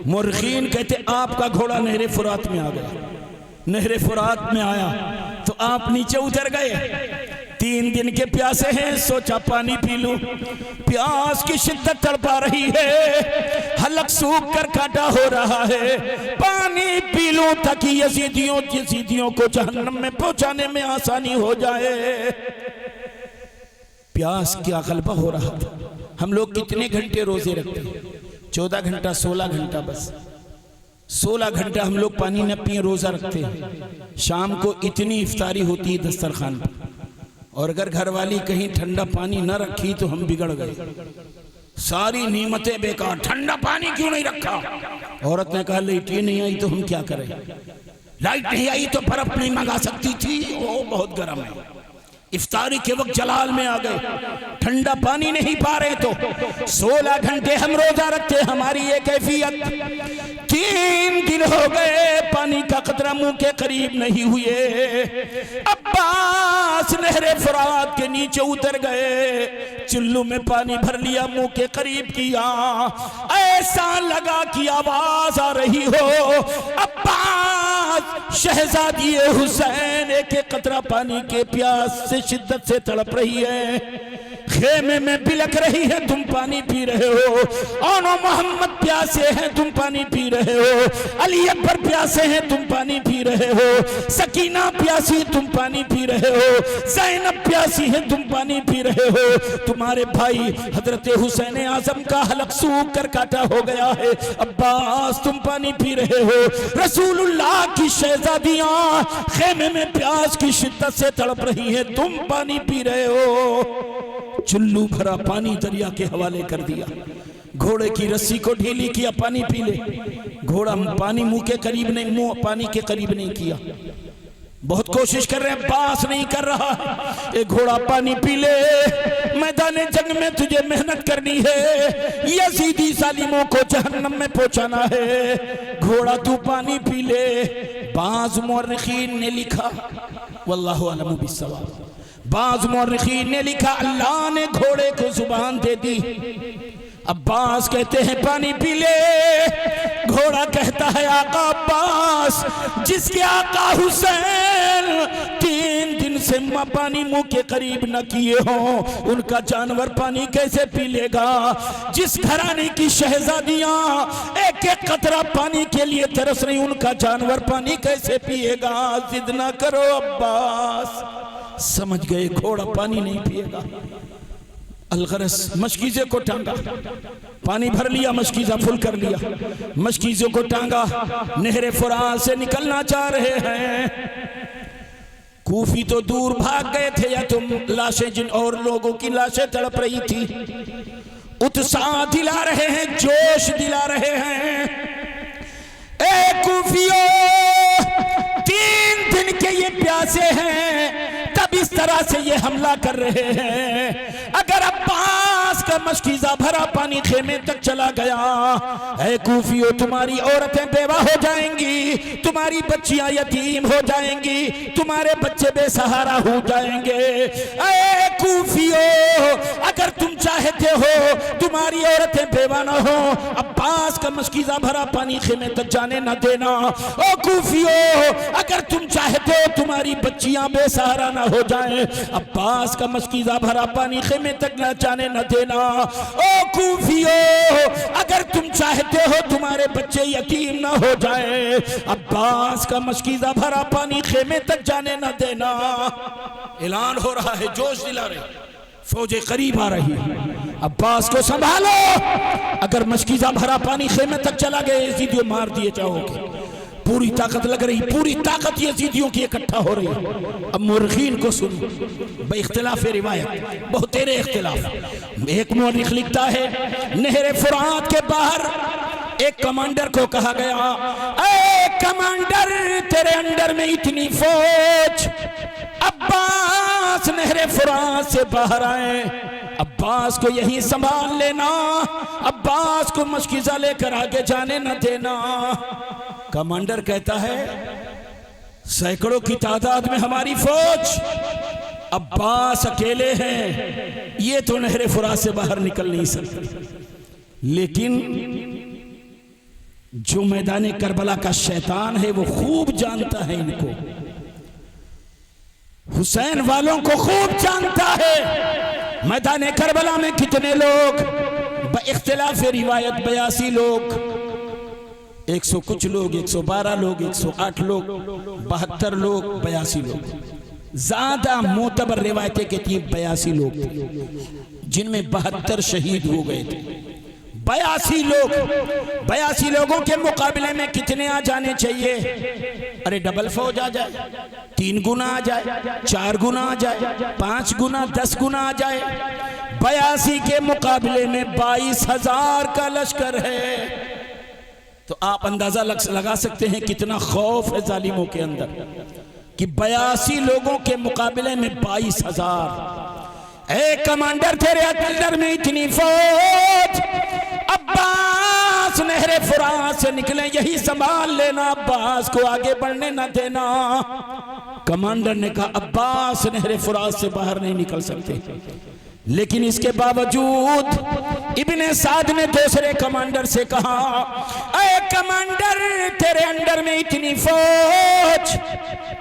मुर्खीन कहते आपका घोड़ा नहरे फुरात में आ गया। नहरे फुरात में आया तो आप नीचे उतर गए। 3 दिन के प्यासे हैं, सोचा पानी पी लूं। प्यास की शिद्दत तड़पा रही है, हलक सूख कर काटा हो रहा है। पानी पी लूं ताकि यजीदियों को जहन्नम में पहुंचाने में आसानी हो जाए। प्यास क्या गलबा हो रहा था। हम लोग कितने घंटे रोजे रखते हैं? 14 घंटा, 16 घंटा, बस 16 घंटा हम लोग पानी न पिए रोजा रखते हैं। शाम को इतनी इफ्तारी होती है दस्तरखान पर, और अगर घरवाली कहीं ठंडा पानी न रखी तो हम बिगड़ गए। सारी नीमतें बेकार, ठंडा पानी क्यों नहीं रखा? औरत ने कहा लाइट ही नहीं आई तो हम क्या करें? लाइट नहीं आई तो बर्फ नहीं मंगा सकती थी, वो बहुत गर्म है। इफ्तारी के वक्त जलाल में आ गए, ठंडा पानी नहीं पा रहे तो 16 घंटे हम रोजा रखते। हमारी ये कैफियत, 3 दिन हो गए पानी का कतरा मुंह के करीब नहीं हुए। अब्बास नहरे फुरात के नीचे उतर गए, चुल्लू में पानी भर लिया, मुंह के करीब किया, ऐसा लगा कि आवाज आ रही हो, अब्बास शहजादी हुसैन एक एक कतरा पानी के प्यास से शिद्दत से तड़प रही है। खेमे में बिलक रही है, तुम पानी पी रहे हो। ओनो मोहम्मद प्यासे हैं, तुम पानी पी रहे हो। अली अकबर प्यासे हैं, तुम पानी पी रहे हो। सकीना प्यासी, तुम पानी पी रहे हो। ज़ैनब प्यासी है, तुम पानी पी रहे हो। तुम्हारे भाई हजरत हुसैन आजम का हलक सूख कर काटा हो गया है। अब्बास तुम पानी पी रहे हो। रसूलुल्लाह की शहजादियां खेमे में प्यास की शिद्दत से तड़प रही है, तुम पानी पी रहे हो। चुल्लू भरा पानी दरिया के हवाले कर दिया, घोड़े की रस्सी को ढीली किया, पानी पी ले। घोड़ा पानी मुंह के करीब नहीं, मुंह पानी के करीब नहीं किया। बहुत कोशिश कर रहे हैं, अब्बास नहीं कर रहा। एक घोड़ा पानी पी ले, मैदान जंग में तुझे मेहनत करनी है, यजीदी जालिमों को जहन्नम में पहुंचाना है। घोड़ा तू पानी पी ले। बाज़ मुअर्रिखीन ने लिखा, वल्लाहु अलम बिस्सवाब, बाज़ मुअर्रिखीन ने लिखा अल्लाह ने घोड़े को जुबान दे दी। अब्बास कहते हैं पानी पी ले। घोड़ा कहता है आका अब्बास, जिसके आका हुसैन 3 दिन से पानी मुंह के करीब न किए हो, उनका जानवर पानी कैसे पी लेगा? जिस घराने की शहजादियां एक एक कतरा पानी के लिए तरस रही, उनका जानवर पानी कैसे पिएगा? जिद ना करो अब्बास। समझ गए घोड़ा पानी नहीं पिएगा। अलगरस मशकीज़े को टांगा, पानी भर लिया, मशकीज़ा फुल कर लिया, मशकीज़ों को टांगा, नहरे फुरात से निकलना चाह रहे हैं। कूफी तो दूर भाग गए थे, या तुम लाशें, जिन और लोगों की लाशें तड़प रही थी, उत्साह दिला रहे हैं, जोश दिला रहे हैं। ए कूफियों, 3 दिन के ये प्यासे हैं, तब इस तरह से ये हमला कर रहे हैं। अगर अब्बास का मशकीज़ा भरा पानी खेमे तक चला गया, ऐ कूफियों, तुम्हारी औरतें बेवा हो जाएंगी, तुम्हारी बच्चियां यतीम हो जाएंगी, तुम्हारे बच्चे बेसहारा हो जाएंगे। ऐ कूफियों, अगर तुम चाहते हो तुम्हारी औरतें बेवा ना हो, अब्बास का मशकीज़ा भरा पानी खेमे तक जाने न देना। ओ कूफियों, अगर तुम चाहते हो तुम्हारी बच्चियां बेसहारा ना हो जाएं, अब्बास का मशकीज़ा भरा पानी खेमे तक न जाने न देना। ओ कूफियों, अगर तुम चाहते हो तुम्हारे बच्चे यतीम ना हो जाएं, अब्बास का मशकीज़ा भरा पानी खेमे तक जाने न देना। ऐलान हो रहा है, जोश दिला रहे, फौजें करीब आ रही है, अब्बास को संभालो। अगर मशकीज़ा भरा पानी खेमे तक चला गया, यजीदियों मार दिए जाओगे। पूरी ताकत लग रही, पूरी ताकत यजीदियों की इकट्ठा हो रही है। अब मुर्खीन को सुनो, इख्तिलाफ रिवायत, बहुत तेरे इख्तिलाफ। एक मुर्रिख लिखता है, नहरे फुरात के बाहर एक कमांडर को कहा गया, ए कमांडर, तेरे अंडर में इतनी फौज, अब्बास नहरे फुरात से बाहर आए, अब्बास को यही संभाल लेना, अब्बास को मशकीज़ा लेकर आगे जाने न देना। कमांडर कहता है, सैकड़ों की तादाद में हमारी फौज, अब्बास अकेले हैं, ये तो नहरे फुरात से बाहर निकल नहीं सकते। लेकिन जो मैदान करबला का शैतान है वो खूब जानता है इनको, हुसैन वालों को खूब जानता है। मैदान करबला में कितने लोग, इख्तिलाफ रिवायत 82 लोग, 100 कुछ लोग, 112 लोग, 108 लोग, 72 लोग, 82 लोग। ज्यादा मोतबर रिवायतें कहती हैं 82 लोग थे, जिनमें 72 शहीद हो गए थे। 82 लोग, 82 लोगों के मुकाबले में कितने आ जाने चाहिए? अरे डबल फौज आ जाए, 3 गुना आ जाए, 4 गुना आ जाए, 5 गुना, 10 गुना आ जाए। 82 के मुकाबले में 22,000 का लश्कर है। तो आप अंदाजा लगा सकते हैं कितना खौफ है जालिमों के अंदर, कि 82 लोगों के मुकाबले में 22,000। ए कमांडर, तेरे अंदर में इतनी फौज, अब्बास नहरे फुरात से निकले, यही संभाल लेना, अब्बास को आगे बढ़ने न देना। कमांडर ने कहा, अब्बास नहरे फुरात से बाहर नहीं निकल सकते। लेकिन इसके बावजूद इब्ने साद ने दूसरे कमांडर से कहा, अरे कमांडर, तेरे अंडर में इतनी फौज,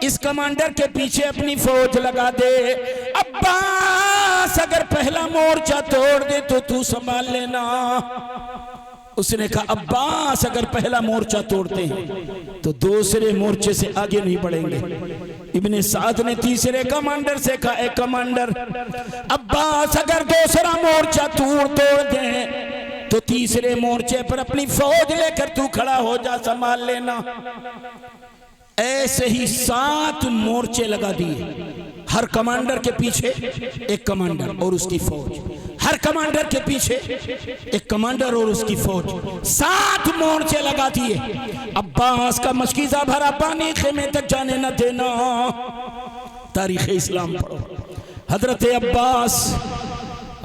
इस कमांडर के पीछे अपनी फौज लगा दे। अब्बास अगर पहला मोर्चा तोड़ दे तो तू संभाल लेना। उसने कहा, अब्बास अगर पहला मोर्चा तोड़ते हैं तो दूसरे मोर्चे से आगे नहीं बढ़ेंगे। इब्ने साद ने तीसरे कमांडर से कहा, ए कमांडर, अब्बास अगर दूसरा मोर्चा तोड़ दे तो तीसरे मोर्चे पर अपनी फौज लेकर तू खड़ा हो जा, संभाल लेना। ऐसे ही 7 मोर्चे लगा दिए, हर कमांडर के पीछे एक कमांडर और उसकी फौज, हर कमांडर के पीछे एक कमांडर और उसकी फौज, 7 मोर्चे लगा दिए। अब्बास का मशकीज़ा भरा पानी खेमे तक जाने न देना। तारीख़ इस्लाम पढ़ो, हजरत अब्बास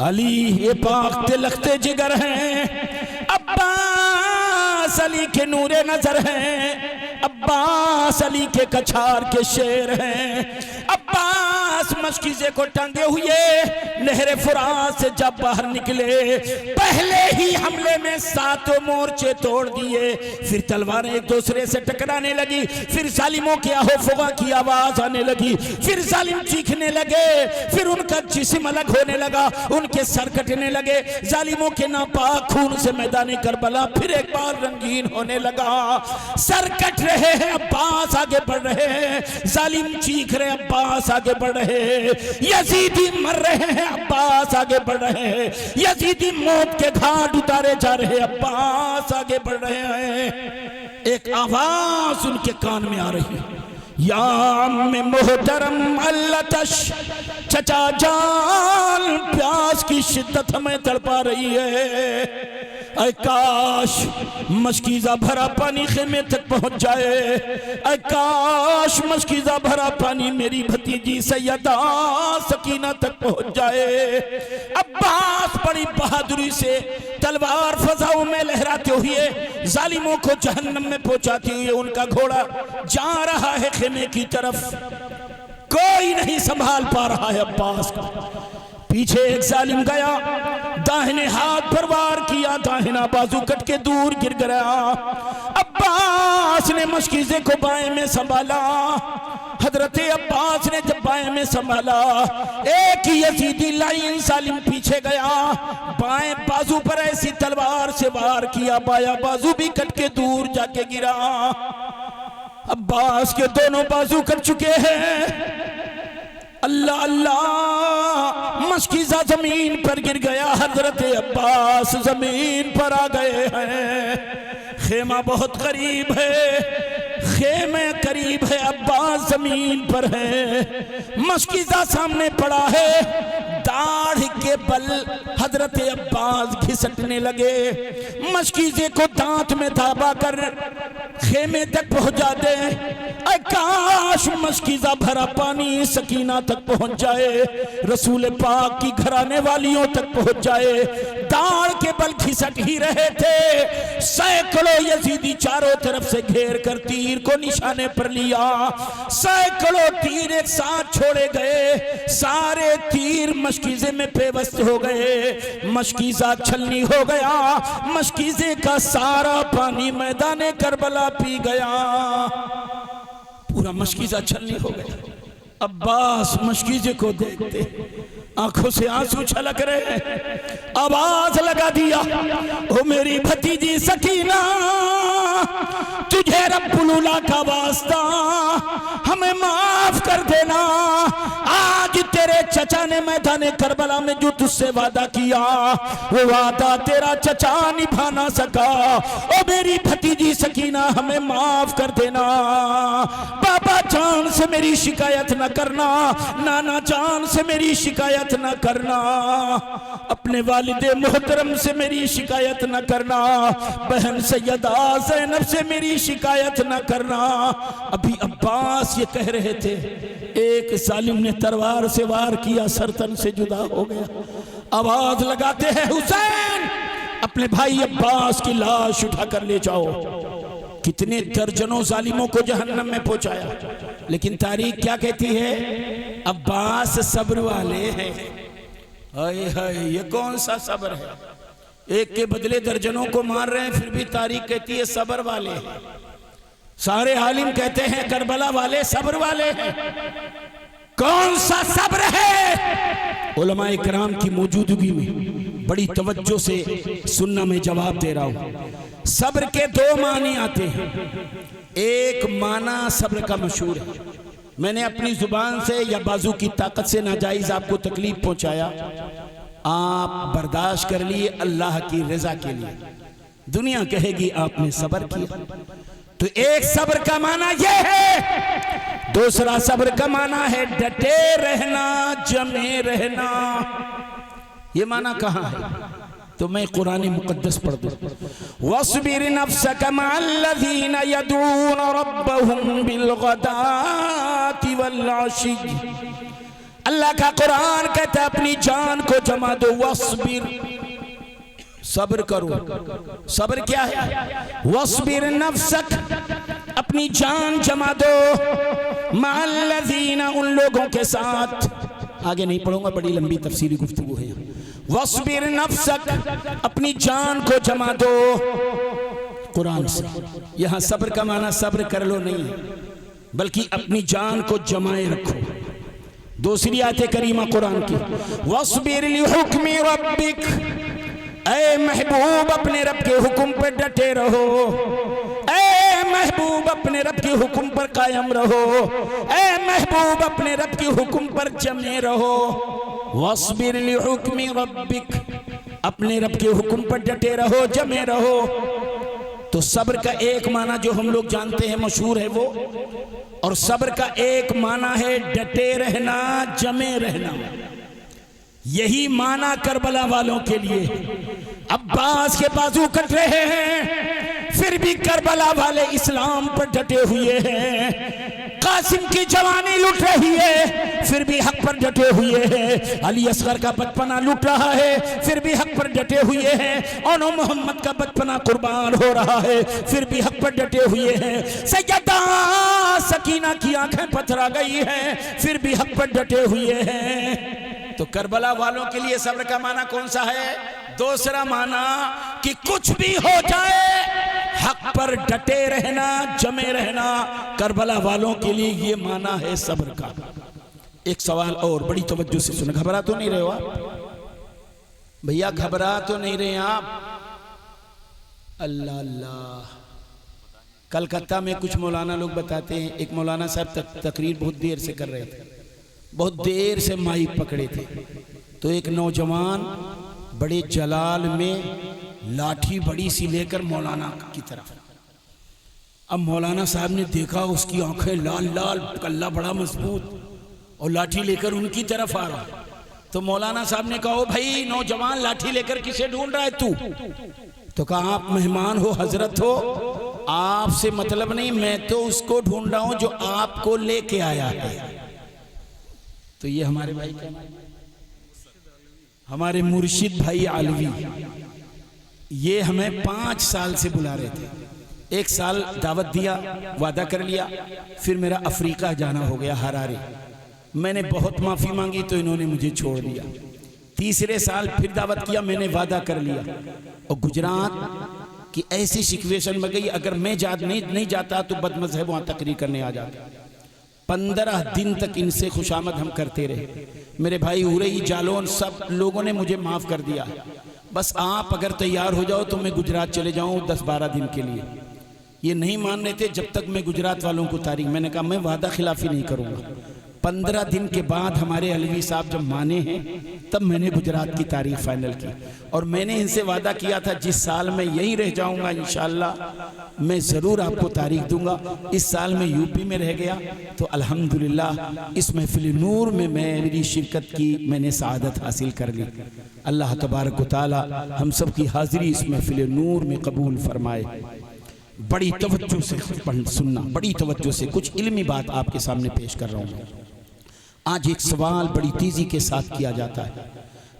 अली ये पाक तिलख्ते जिगर हैं, अब्बास अली के नूरे नजर हैं। अब्बास अली के कछार के शेर हैं। अब्बास मशकीज़े को टांगे हुए नहर फुरात से जब बाहर निकले, पहले ही हमले में 7 मोर्चे तोड़ दिए। फिर तलवारें एक दूसरे से टकराने लगी, फिर जालिमों के आहो-फुगा की आवाज आने लगी, फिर जालिम चीखने लगे, फिर उनका जिस्म अलग होने लगा, उनके सर कटने लगे। जालिमों के नापाक खून से मैदान करबला फिर एक बार रंगीन होने लगा। सर कट रहे हैं, अब्बास आगे बढ़ रहे हैं, जालिम चीख रहे, अब्बास आगे बढ़ रहे हैं, यजीदी मर रहे हैं, अब्बास आगे बढ़ रहे हैं, यजीदी मौत के घाट उतारे जा रहे हैं, अब्बास आगे बढ़ रहे हैं। एक आवाज उनके कान में आ रही है, या अम्मे मोहतरम अल्लतश, चचा जान प्यास की शिद्दत हमें तड़पा रही है। ऐ काश मशकीज़ा भरा पानी खेमे तक पहुंच जाए, ऐ काश मशकीज़ा भरा पानी मेरी भतीजी सैयदा सकीना तक पहुंच जाए। अब्बास बड़ी बहादुरी से तलवार फजाओं में लहराते हुए जालिमों को जहन्नम में पहुंचाते हुए उनका घोड़ा जा रहा है खेमे की तरफ। कोई नहीं संभाल पा रहा है अब्बास को। पीछे एक जालिम गया, दाहिने हाथ पर वार किया, दाहिना बाजू कट के दूर गिर गया। अब्बास ने मशकीज़े को बाएं में संभाला। हजरत अब्बास ने जब बाएं में संभाला, एक ही यजीदी लाइन जालिम पीछे गया, बाएं बाजू पर ऐसी तलवार से वार किया, बाया बाजू भी कट के दूर जाके गिरा। अब्बास के दोनों बाजू कट चुके हैं। अल्लाह अल्लाह, मशकीज़ा जमीन पर गिर गया, हजरत अब्बास जमीन पर आ गए हैं। खेमा बहुत करीब है, खेमे करीब है, अब्बास जमीन पर है, मशकीज़ा सामने पड़ा है। दाढ़ के बल हजरत अब्बास घिसटने लगे, मशकीज़े को दांत में दाबा कर खेमे तक पहुंचा दे। काश मशकीज़ा भरा पानी सकीना तक पहुंच जाए, रसूल पाक की घराने वालियों तक पहुंच जाए। दाढ़ के बल घिसट ही रहे थे, सैकड़ों यजीदी चारों तरफ से घेर कर तीर को निशाने पर लिया। सैकड़ों तीर एक साथ छोड़े गए, सारे तीर मशकीज़े में पेवस्त हो गए। मशकीज़ा छलनी हो गया, मशकीज़े का सारा पानी मैदान करबला पी गया, पूरा मशकीज़ा छलनी हो गया। अब्बास मशकीज़े को देखते आंखों से आंसू छलक रहे, आवाज लगा दिया, ओ मेरी भतीजी सकीना, तुझे रब्बुल उला का वास्ता, हमें माफ कर देना। आज तेरे चचा ने मैदान करबला में जो तुझसे वादा किया, वो वादा तेरा चचा निभा ना सका। ओ मेरी भतीजी सकीना, हमें माफ कर देना। बाबा जान से मेरी शिकायत न करना, नाना जान से मेरी शिकायत न करना, अपने वालिदे मोहतरम से मेरी शिकायत न करना, बहन सैयदा ज़ैनब से मेरी शिकायत न करना। अभी अब्बास ये कह रहे थे, एक जालिम ने तलवार से वार किया, सरतन से जुदा हो गया। आवाज लगाते हैं, हुसैन अपने भाई अब्बास की लाश उठा कर ले जाओ। कितने दर्जनों जालिमों को जहन्नम में पहुंचाया, लेकिन तारीख क्या कहती है? अब्बास सब्र वाले हैं। हाय हाय, ये कौन सा सब्र है? एक के बदले दर्जनों को मार रहे हैं, फिर भी तारीख कहती है सब्र वाले हैं। सारे आलिम कहते हैं करबला वाले सब्र वाले हैं। कौन सा सब्र है? उलमाए किराम की मौजूदगी में बड़ी तवज्जो से सुनना, मैं जवाब दे रहा हूं। सब्र के 2 मानी आते हैं। एक माना सब्र का मशहूर है, मैंने अपनी जुबान से या बाजू की ताकत से नाजायज आपको तकलीफ पहुंचाया, आप बर्दाश्त कर लिए अल्लाह की रजा के लिए, दुनिया कहेगी आपने सब्र किया। तो एक सब्र का माना यह है। दूसरा सब्र का माना है डटे रहना, जमे रहना। ये माना कहाँ है? तो मैं कुरान मुकद्दस पढ़ दूं। वस्बिर नफ्सक मअल्लज़ीना यदून रब्बहुम बिलगदाति वल अशी। अल्लाह का कुरान कहता है अपनी जान को जमा दो। वस्बिर, सब्र करो। सब्र क्या है? वस्बिर नफ्सक, अपनी जान जमा दो माल्लज़ीना, उन लोगों के साथ। आगे नहीं पढ़ूंगा, बड़ी लंबी तफसीली गुफ्तगू है। वस्बिर नफ्सक, अपनी जान को जमा दो कुरान से। यहां सब्र का माना सब्र कर लो नहीं, बल्कि अपनी जान को जमाए रखो। दूसरी आयत करीमा कुरान की, वस्बिर लिहुक्मि रब्बिक, ऐ महबूब अपने रब के हुक्म पर डटे रहो, ऐ महबूब अपने रब के हुक्म पर कायम रहो, ऐ महबूब अपने रब के हुक्म पर जमे रहो। वस्बिर लिहुक्मि रब्बिक, अपने रब के हुक्म पर डटे रहो, जमे रहो। तो सब्र का एक माना जो हम लोग जानते हैं, मशहूर है वो, और सब्र का एक माना है डटे रहना, जमे रहना। यही माना करबला वालों के लिए। अब्बास के बाजू कट रहे हैं, फिर भी करबला वाले इस्लाम पर डटे हुए हैं। कासिम की जवानी लुट रही है, फिर भी हक पर डटे हुए हैं। अली असगर का बचपना लुट रहा है, फिर भी हक पर डटे हुए हैं। और मोहम्मद का बचपना कुर्बान हो रहा है, फिर भी हक पर डटे हुए हैं। सैयदा सकीना की आंखें पथरा गई हैं, फिर भी हक पर डटे हुए हैं। तो करबला वालों के लिए सब्र का माना कौन सा है? दूसरा माना कि कुछ भी हो जाए हक पर डटे रहना, जमे रहना। करबला वालों के लिए ये माना है सब्र का। एक सवाल और, बड़ी तवज्जो से सुनो। घबरा तो नहीं रहे हो आप भैया? घबरा तो नहीं रहे आप? अल्लाह अल्लाह। कलकत्ता में कुछ मौलाना लोग बताते हैं, एक मौलाना साहब तकरीर बहुत देर से कर रहे थे, बहुत देर से माइक पकड़े थे। तो एक नौजवान बड़े जलाल में लाठी बड़ी सी लेकर मौलाना की तरफ। अब मौलाना साहब ने देखा, उसकी आंखें लाल लाल, कल्ला बड़ा मजबूत, और लाठी लेकर उनकी तरफ आ रहा। तो मौलाना साहब ने कहा, ओ भाई नौजवान, लाठी लेकर किसे ढूंढ रहा है तू? तो कहा, आप मेहमान हो, हजरत हो, आपसे मतलब नहीं, मैं तो उसको ढूंढ रहा हूं जो आपको लेके आया है। तो ये हमारे भाई, हमारे मुर्शिद भाई आलवी, ये हमें 5 साल से बुला रहे थे। 1 साल दावत दिया, वादा कर लिया, फिर मेरा अफ्रीका जाना हो गया, हरारे। मैंने बहुत माफ़ी मांगी तो इन्होंने मुझे छोड़ दिया। तीसरे साल फिर दावत किया, मैंने वादा कर लिया, और गुजरात की ऐसी सिचुएशन में गई, अगर मैं नहीं जाता तो बदमज़हब वहाँ तकरीर करने आ जाता। 15 दिन तक इनसे खुशामद हम करते रहे। मेरे भाई उरई, जालौन, सब लोगों ने मुझे माफ़ कर दिया। बस आप अगर तैयार हो जाओ तो मैं गुजरात चले जाऊँ 10-12 दिन के लिए। ये नहीं मान रहे थे जब तक मैं गुजरात वालों को तारीख। मैंने कहा मैं वादा खिलाफी नहीं करूँगा। 15 दिन के बाद हमारे अलवी साहब जब माने हैं, तब मैंने गुजरात की तारीख फाइनल की। और मैंने इनसे वादा किया था, जिस साल मैं यहीं रह जाऊंगा इंशाअल्लाह मैं ज़रूर आपको तारीख दूंगा। इस साल मैं यूपी में रह गया, तो अल्हम्दुलिल्लाह इस महफिल नूर में मेरी शिरकत की, मैंने सआदत हासिल कर ली। अल्लाह तबारक व तआला हम सब की हाज़िरी इस महफिल नूर में कबूल फरमाए। बड़ी तवज्जो से सुनना, बड़ी तवज्जो से कुछ इल्मी बात आपके सामने पेश कर रहा हूँ। आज एक सवाल बड़ी तेजी के साथ किया जाता है।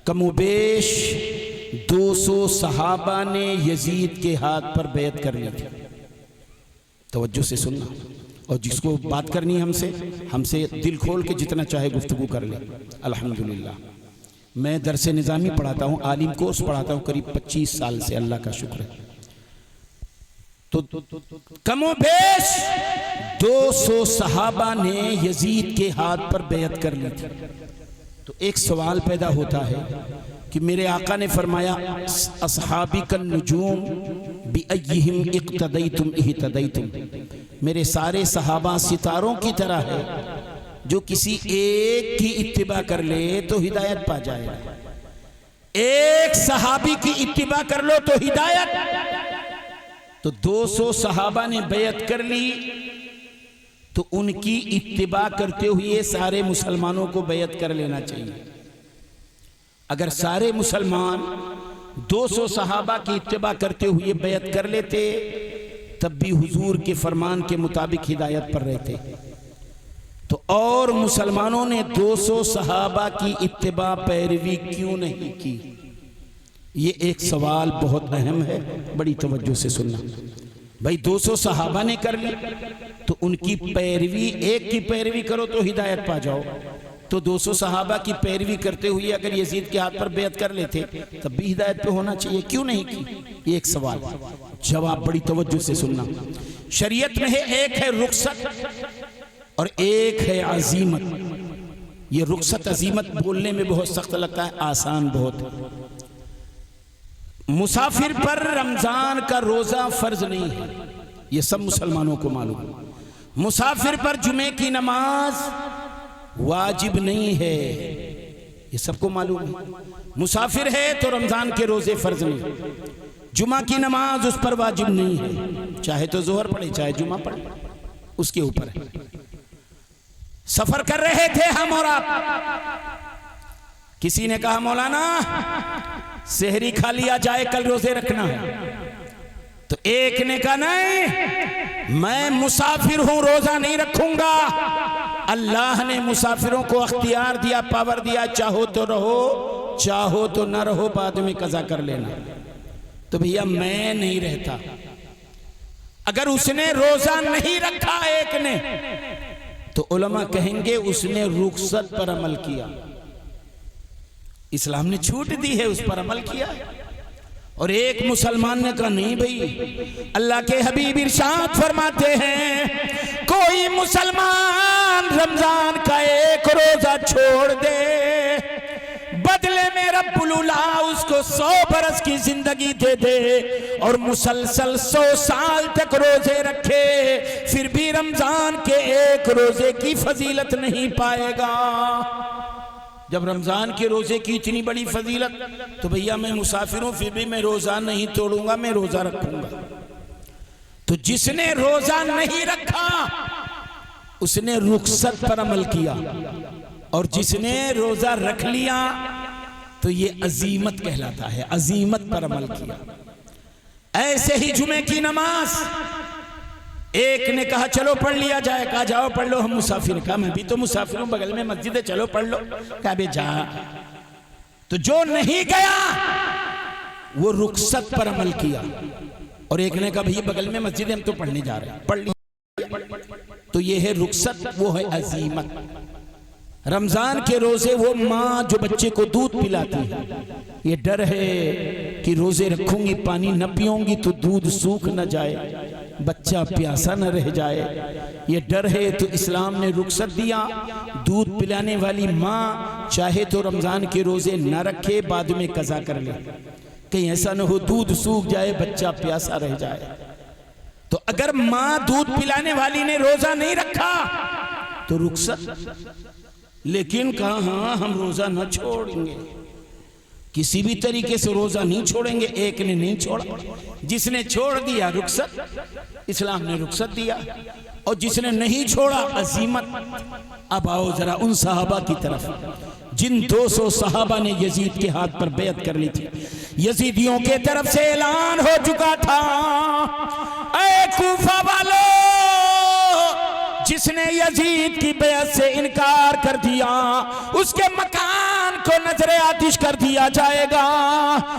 कमोबेश 200 सहाबा ने यजीद के हाथ पर बैत कर ली थी। तवज्जो से सुनना, और जिसको बात करनी है हमसे दिल खोल के जितना चाहे गुफ्तगू कर ले। अल्हम्दुलिल्लाह मैं दरसे निज़ामी पढ़ाता हूँ, आलिम कोर्स पढ़ाता हूँ करीब 25 साल से, अल्लाह का शुक्र है। तो कमोबेश 200 सहाबा ने यजीद के हाथ पर बैत कर ली थी। तो एक सवाल पैदा होता है कि मेरे आका ने फरमाया, असहाबी कन नुजूम बिअय्यिहिम इक्तदैतुम इहतदैतुम, मेरे सारे सहाबा सितारों की तरह है, जो किसी एक की इत्तिबा कर ले तो हिदायत पा जाएगा। एक सहाबी की इत्तिबा कर लो तो हिदायत। तो 200 सहाबा ने बैत कर ली, तो उनकी इत्तिबा करते हुए सारे मुसलमानों को बैत कर लेना चाहिए। अगर सारे मुसलमान 200 सहाबा की इत्तिबा करते हुए बैत कर लेते, तब भी हुजूर के फरमान के मुताबिक हिदायत पर रहते। तो और मुसलमानों ने 200 सहाबा की इत्तिबा पैरवी क्यों नहीं की? ये एक सवाल बहुत अहम है, बड़ी तवज्जो से सुनना। भाई 200 सहाबा ने कर ली तो उनकी पैरवी, एक की पैरवी करो तो हिदायत पा जाओ। तो 200 सहाबा की पैरवी करते हुए अगर यजीद के हाथ पर बेअत कर लेते तब भी हिदायत पे होना चाहिए, क्यों नहीं की? ये एक सवाल। जवाब बड़ी तवज्जो से सुनना। शरीयत में है, एक है रुखसत और एक है अजीमत। ये रुखसत अजीमत बोलने में बहुत सख्त लगता है, आसान बहुत। मुसाफिर पर रमजान का रोजा फर्ज नहीं है, ये सब मुसलमानों को मालूम है। मुसाफिर पर जुमे की नमाज वाजिब नहीं है, ये सबको मालूम है। मुसाफिर है तो रमजान के रोजे फर्ज नहीं, जुमा की नमाज उस पर वाजिब नहीं है, चाहे तो जोहर पढ़े चाहे जुमा पढ़े, उसके ऊपर है। सफर कर रहे थे हम और आप, किसी ने कहा मौलाना सेहरी खा लिया जाए, कल रोजे रखना है। तो एक ने कहा नहीं, मैं मुसाफिर हूं, रोजा नहीं रखूंगा। अल्लाह ने मुसाफिरों को अख्तियार दिया, पावर दिया, चाहो तो रहो चाहो तो न रहो, बाद में कज़ा कर लेना। तो भैया मैं नहीं रहता। अगर उसने रोजा नहीं रखा एक ने, तो उलमा कहेंगे उसने रुखसत पर अमल किया, इस्लाम ने छूट दी है, उस पर अमल किया। और एक मुसलमान ने कहा नहीं भाई, अल्लाह के हबीब इरशाद फरमाते हैं कोई मुसलमान रमजान का एक रोजा छोड़ दे, बदले में रब्बुल उला उसको 100 बरस की जिंदगी दे दे, और मुसलसल 100 साल तक रोजे रखे, फिर भी रमजान के एक रोजे की फजीलत नहीं पाएगा। जब रमजान के रोजे की इतनी बड़ी फजीलत, तो भैया मैं मुसाफिर हूं फिर भी मैं रोजा नहीं तोड़ूंगा, मैं रोजा रखूंगा। तो जिसने रोजा नहीं रखा उसने रुखसत पर अमल किया, और जिसने रोजा रख लिया तो ये अजीमत कहलाता है, अजीमत पर अमल किया। ऐसे ही जुमे की नमाज, एक ने कहा चलो पढ़ लिया जाए, कहा जाओ पढ़ लो, हम मुसाफिर, कहा मैं भी तो मुसाफिर हूं, बगल में मस्जिद है, चलो पढ़ लो, कहा बे जा। तो जो नहीं गया वो रुखसत पर अमल किया, और एक ने कहा भैया बगल में मस्जिद है, हम तो पढ़ने जा रहे हैं, पढ़ लिया। तो ये है रुखसत, वो है अजीमत। रमजान के रोजे वो माँ जो बच्चे को दूध पिलाती है, ये डर है कि रोजे रखूंगी पानी न पीऊंगी तो दूध सूख न जाए, बच्चा प्यासा न रह जाए, ये डर है। तो इस्लाम ने रुखसत दिया, दूध पिलाने वाली माँ चाहे तो रमजान के रोजे न रखे, बाद में कज़ा कर ले, कहीं ऐसा न हो दूध सूख जाए बच्चा प्यासा रह जाए। तो अगर माँ दूध पिलाने वाली ने रोजा नहीं रखा तो रुखसत, लेकिन कहा हाँ हम रोजा न छोड़ेंगे, किसी भी तरीके से रोजा नहीं छोड़ेंगे। एक ने नहीं छोड़ा, जिसने छोड़ दिया रुखसत, इस्लाम ने रुखसत दिया, और जिसने नहीं छोड़ा अजीमत। अब आओ जरा उन सहाबा की तरफ जिन 200 सहाबा ने यजीद के हाथ पर बेअत कर ली थी। यजीदियों के तरफ से ऐलान हो चुका था, ऐ कूफा वालों, जिसने यजीद की बेअत से इनकार कर दिया उसके मकान को नजरे आतिश कर दिया जाएगा,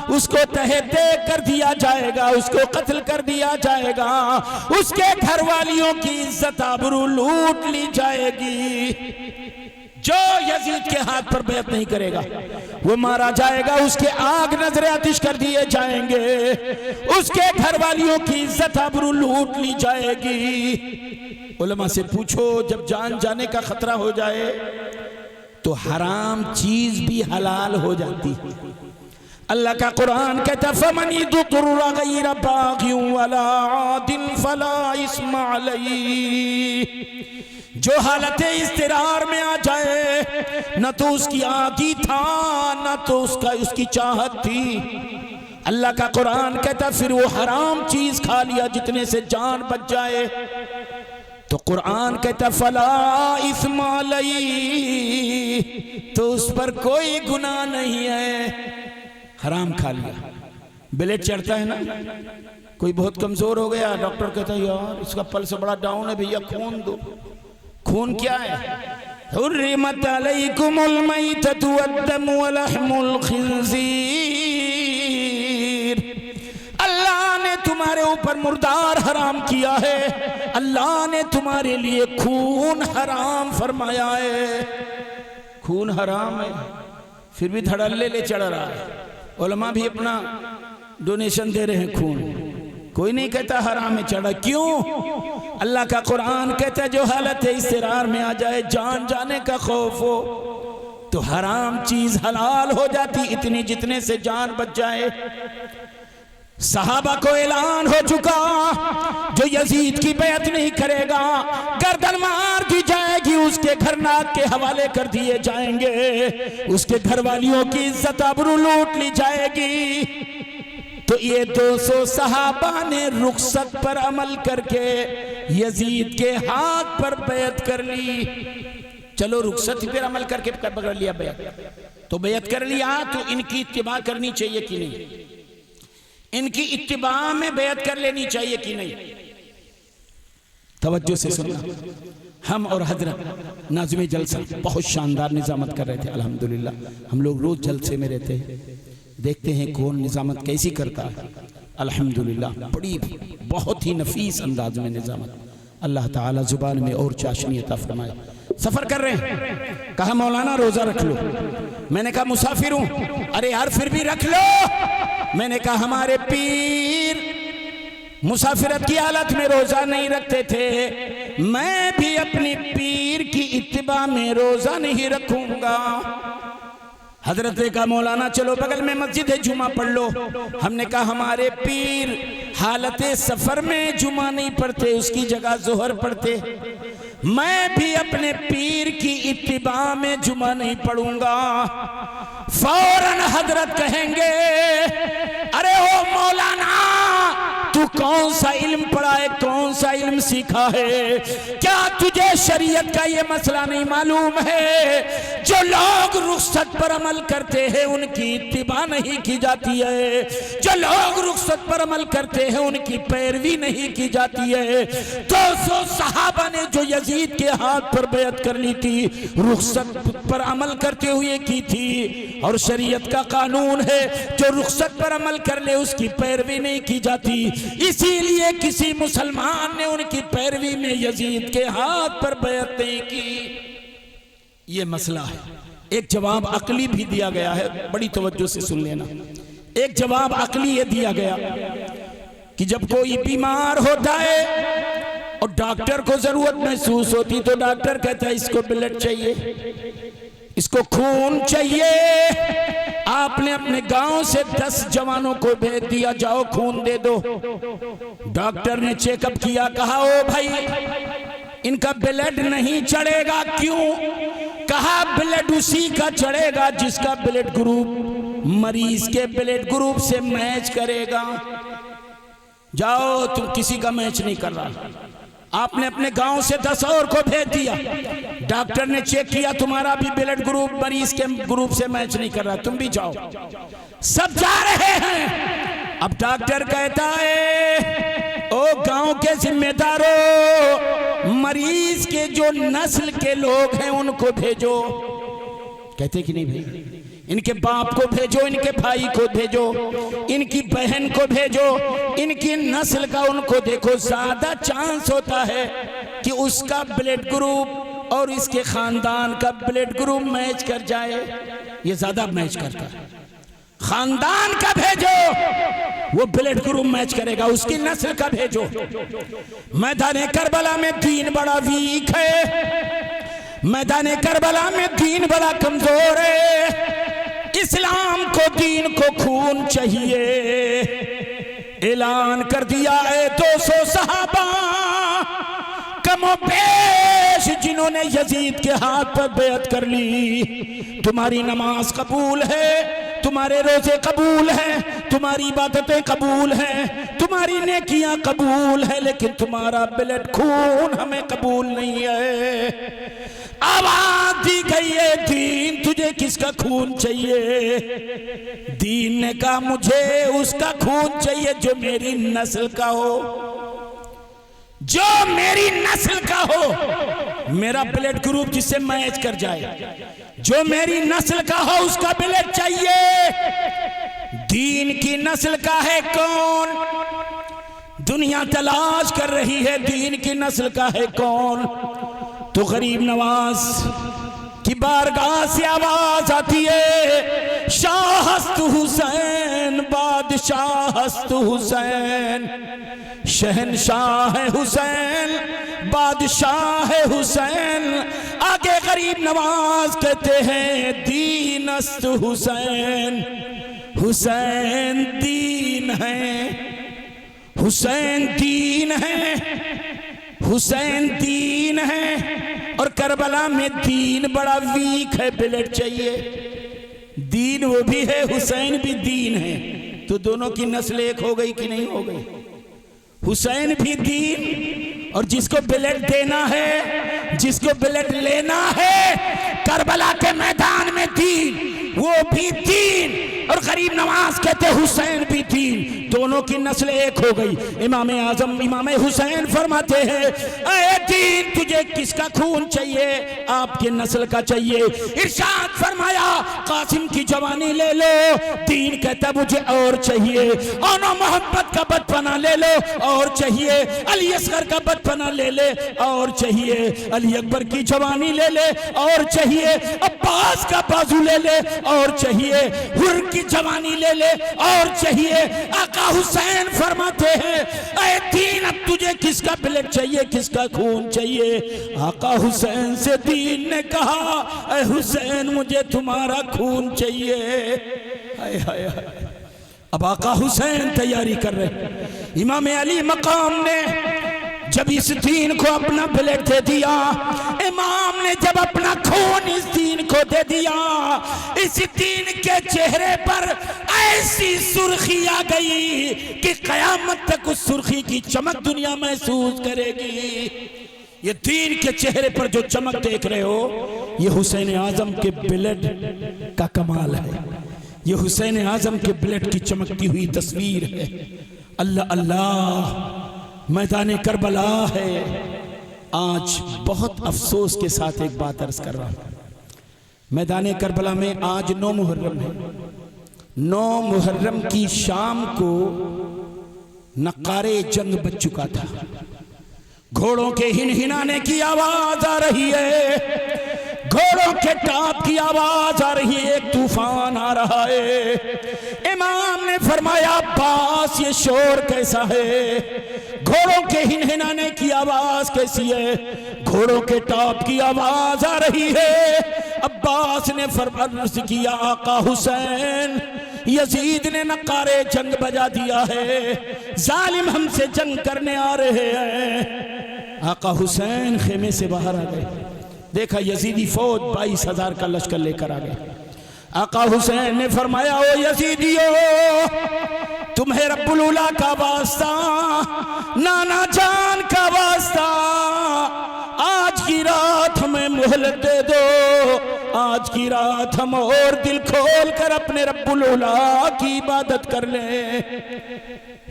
उसको तहे देख कर दिया जाएगा, उसको कत्ल कर दिया जाएगा, उसके घर वालियों की इज्जत आबरू लूट ली जाएगी। जो यजीद के हाथ पर बेअत नहीं करेगा वो मारा जाएगा, उसके आग नजरे आतिश कर दिए जाएंगे, उसके घर वालियों की इज्जत आबरू लूट ली जाएगी। उलमा से पूछो, जब जान जाने का खतरा हो जाए तो हराम चीज भी हलाल हो जाती है। अल्लाह का कुरान कहता है फमनी दुर्रा गैर बागियों वला आदिन फला इस्मा अलैहि, जो हालत इस्तिरार में आ जाए, न तो उसकी आगी था न तो उसकी चाहत थी। अल्लाह का कुरान कहता फिर वो हराम चीज खा लिया जितने से जान बच जाए, तो कुरान कहता फला इस्मा अलैहि, तो उस पर कोई गुनाह नहीं है। हराम खा लिया, ब्लड चढ़ता है ना, कोई बहुत कमजोर हो गया, डॉक्टर कहता है यार इसका पल्स बड़ा डाउन है, भैया खून दो। खून क्या है? हुर्रिमत अलैकुमुल मैततु वद्दमु वलहमुल खिंजीर, अल्लाह ने तुम्हारे ऊपर मुर्दार हराम किया है, अल्लाह ने तुम्हारे लिए खून हराम फरमाया है। खून हराम है, फिर भी धड़ल्ले ले चढ़ रहा है। उलमा भी अपना डोनेशन दे रहे हैं खून, कोई नहीं कहता हराम में चढ़ा। क्यों? अल्लाह का कुरान कहता है जो हालत इस्तिरार में आ जाए, जान जाने का खौफ हो, तो हराम चीज हलाल हो जाती, इतनी जितने से जान बच जाए। सहाबा को ऐलान हो चुका, जो यजीद की बैत नहीं करेगा गर्दन मार दी जाएगी, उसके घर नाक के हवाले कर दिए जाएंगे, उसके घर वालियों की इज्जत आबरू लूट ली जाएगी। तो ये 200 सहाबा ने रुखसत पर अमल करके यजीद के हाथ पर बैत कर ली। चलो रुखसत पर अमल करके पकड़ लिया बैत, तो बैत कर लिया, तो इनकी इत्तिबा करनी चाहिए कि नहीं? इनकी इत्तिबा में बैत कर लेनी चाहिए कि नहीं? तवज्जो से सुनना। हम और हजरत नाज़िम जलसा बहुत शानदार निजामत कर रहे थे। अल्हम्दुलिल्लाह हम लोग रोज जलसे में रहते हैं, देखते हैं कौन निजामत कैसी करता है। अल्हम्दुलिल्लाह बड़ी बहुत ही नफीस अंदाज में निजामत। अल्लाह ताला जुबान में और चाशनी अता फरमाए। सफर कर रहे हैं, कहा मौलाना रोजा रख लो। मैंने कहा मुसाफिर हूं। अरे यार फिर भी रख लो। मैंने कहा हमारे पीर मुसाफिरत की हालत में रोजा नहीं रखते थे, मैं भी अपनी पीर की इत्तिबा में रोजा नहीं रखूंगा। हजरत ने कहा मौलाना चलो बगल में मस्जिद है, जुमा पढ़ लो। हमने कहा हमारे पीर हालत सफर में जुमा नहीं पढ़ते, उसकी जगह जोहर पढ़ते। मैं भी अपने पीर की इत्तिबा में जुमा नहीं पढ़ूंगा। फौरन हजरत कहेंगे अरे ओ मौलाना तू कौन सा इल्म पढ़ा है, कौन सा इल्म सीखा है? क्या तुझे शरीयत का ये मसला नहीं मालूम है? जो लोग रुखसत पर अमल करते हैं उनकी इत्तिबा नहीं की जाती है, जो लोग रुखसत पर अमल करते हैं उनकी पैरवी नहीं की जाती है। 200 सहाबा ने जो यजीद के हाथ पर बैत कर ली थी, रुखसत पर अमल करते हुए की थी। और शरीयत का कानून है जो रुखसत पर अमल कर ले उसकी पैरवी नहीं की जाती, इसीलिए किसी मुसलमान ने उनकी पैरवी में यजीद के हाथ पर बैत नहीं की। ये मसला है। एक जवाब अकली भी दिया गया है, बड़ी तवज्जो से सुन लेना। एक जवाब अकली ये दिया गया कि जब कोई बीमार होता है और डॉक्टर को जरूरत महसूस होती तो डॉक्टर कहता है इसको ब्लड चाहिए, इसको खून चाहिए। आपने अपने गांव से 10 जवानों को भेज दिया, जाओ खून दे दो। डॉक्टर ने चेकअप किया, कहा ओ भाई इनका ब्लड नहीं चढ़ेगा। क्यों? कहा ब्लड उसी का चढ़ेगा जिसका ब्लड ग्रुप मरीज के ब्लड ग्रुप से मैच करेगा। जाओ तुम किसी का मैच नहीं कर रहा। आपने अपने गांव से 10 और को भेज दिया, डॉक्टर ने चेक किया तुम्हारा भी ब्लड ग्रुप मरीज के ग्रुप से मैच नहीं कर रहा, तुम भी जाओ। सब जा रहे हैं। अब डॉक्टर कहता है ओ गांव के जिम्मेदारों, मरीज के जो नस्ल के लोग हैं उनको भेजो। कहते कि नहीं भाई? इनके बाप को भेजो, इनके भाई को भेजो, इनकी बहन को भेजो, इनकी नस्ल का उनको देखो। ज्यादा चांस होता है कि उसका ब्लड ग्रुप और इसके खानदान का ब्लड ग्रुप मैच कर जाए। ये ज्यादा मैच करता है। खानदान का भेजो, वो ब्लड ग्रुप मैच करेगा। उसकी नस्ल का भेजो। मैदान करबला में दीन बड़ा वीक है, मैदान करबला में दीन बड़ा कमजोर है। इस्लाम को, दीन को खून चाहिए। ऐलान कर दिया है 200 सहाबा कमो पेश जिन्होंने यजीद के हाथ पर बैत कर ली। तुम्हारी नमाज कबूल है, तुम्हारे रोजे कबूल हैं, तुम्हारी इबादतें कबूल हैं, तुम्हारी नेकियां कबूल है, लेकिन तुम्हारा ब्लड खून हमें कबूल नहीं है। आवाज दी गई है दीन तुझे किसका खून चाहिए? दीन ने कहा मुझे उसका खून चाहिए जो मेरी नस्ल का हो, जो मेरी नस्ल का हो, मेरा ब्लड ग्रुप जिससे मैच कर जाए, जो मेरी नस्ल का हो उसका ब्लड चाहिए। दीन की नस्ल का है कौन? दुनिया तलाश कर रही है दीन की नस्ल का है कौन। तो गरीब नवाज की बारगाह से आवाज आती है, शाहस्त हुसैन बादशाहस्त हुसैन, शहनशाह हुसैन बादशाह हुसैन। आगे गरीब नवाज कहते हैं, दीनस्त हुसैन, हुसैन दीन है, हुसैन दीन है, हुसैन दीन है। और करबला में दीन बड़ा वीक है, बुलेट चाहिए। दीन वो भी है, हुसैन भी दीन है, तो दोनों की नस्ल एक हो गई कि नहीं हो गई। हुसैन भी दीन, और जिसको बुलेट देना है, जिसको बुलेट लेना है करबला के मैदान में दीन, वो भी दीन। और गरीब नवाज कहते हुसैन भी दीन, दोनों की नस्ल एक हो गई। इमाम आजम इमाम हुसैन फरमाते हैं, ऐ दीन तुझे किसका खून चाहिए? आपके नस्ल का चाहिए। इरशाद फरमाया, कासिम की जवानी ले लो। दीन कहता मुझे और चाहिए। और मोहब्बत का बचपना ले लो, और चाहिए। अली असगर का बचपना ले ले, और चाहिए। अली अकबर की जवानी ले ले, और चाहिए। अब्बास का बाजू ले ले, और चाहिए। हुर की जवानी ले ले, और चाहिए। आका हुसैन फरमाते हैं, ऐ दीन अब तुझे किसका ब्लड चाहिए, किसका खून चाहिए? आका हुसैन से दीन ने कहा, ऐ हुसैन मुझे तुम्हारा खून चाहिए। हाय हाय हाय। अब आका हुसैन तैयारी कर रहे। इमाम अली मकाम ने जब इस दीन को अपना ब्लड दे दिया, इमाम ने जब अपना खून इस दीन को दे दिया, इस दीन के चेहरे पर ऐसी सुर्खी आ गई कि कयामत तक उस सुर्खी की चमक दुनिया महसूस करेगी। ये दीन के चेहरे पर जो चमक देख रहे हो, ये हुसैन आजम के ब्लड का कमाल है। ये हुसैन आजम के ब्लड की चमकती हुई तस्वीर है। अल्लाह अल्लाह, मैदान करबला है। आज बहुत अफसोस के साथ एक बात अर्ज कर रहा हूं, मैदान करबला में आज 9 मुहर्रम है। 9 मुहर्रम की शाम को नकारे जंग बज चुका था। घोड़ों के हिनहिनाने की आवाज आ रही है, घोड़ों के टाप की आवाज आ रही है, एक तूफान आ रहा है। इमाम ने फरमाया, अब्बास ये शोर कैसा है? घोड़ों के हिनहिनाने की आवाज कैसी है? घोड़ों के टाप की आवाज आ रही है। अब्बास ने फरमाया किया, आका हुसैन यजीद ने नकारे जंग बजा दिया है, जालिम हमसे जंग करने आ रहे हैं। आका हुसैन खेमे से बाहर आ गए, देखा यजीदी फौज 22,000 का लश्कर लेकर आ गए। आका हुसैन ने फरमाया, ओ यजीदियो, तुम्हें रब्बुल उला का वास्ता, नाना जान का वास्ता, आज की रात हमें मोहलत दे दो। आज की रात हम और दिल खोल कर अपने रब्बुल उला की इबादत कर लें।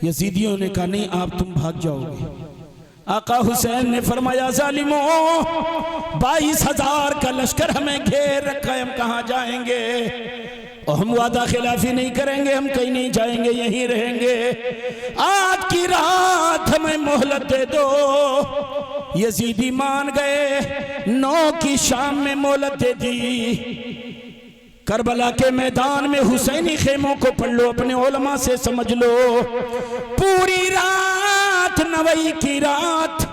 यजीदियों ने कहा, नहीं आप तुम भाग जाओगे। आका हुसैन ने फरमाया, जालिमों 22,000 का लश्कर हमें घेर रखा है, हम कहाँ जाएंगे? और हम वादा खिलाफी नहीं करेंगे, हम कहीं नहीं जाएंगे, यहीं रहेंगे। आज की रात हमें मोहलत दे दो। यजीदी मान गए, 9 की शाम में मोहलत दे दी। करबला के मैदान में हुसैनी खेमों को पढ़ लो, अपने उलमा से समझ लो। पूरी रात, नवई की रात,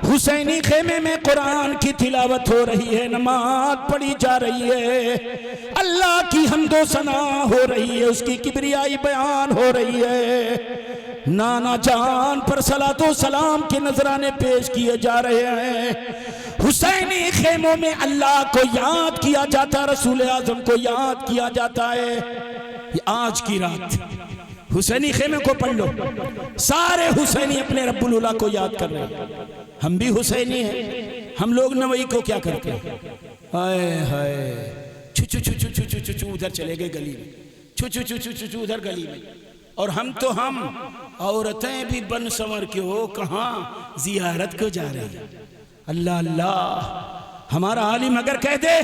हुसैनी खेमे में कुरान की तिलावत हो रही है, नमाज पढ़ी जा रही है, अल्लाह की हम्दो सना हो रही है, उसकी किबरियाई बयान हो रही है। नाना जान पर सलातो सलाम के नजराने पेश किए जा रहे हैं। हुसैनी खेमों में अल्लाह को याद किया जाता, रसूल आजम को याद किया जाता है। ये आज की रात हुसैनी खेमे को पढ़ लो, सारे हुसैनी अपने रब्बुल उला को याद कर रहे हैं। हम भी हुसैनी हैं, हम लोग नवई को क्या करते हैं? हाय हाय, छू छू छू छू छू छू छू उधर चले गए गली में, छू छू छू छू छू उधर गली में। और हम तो हम औरतें भी बन संवर के हो कहाँ जियारत को जा रही हैं। अल्लाह अल्लाह, हमारा आलिम अगर कह दे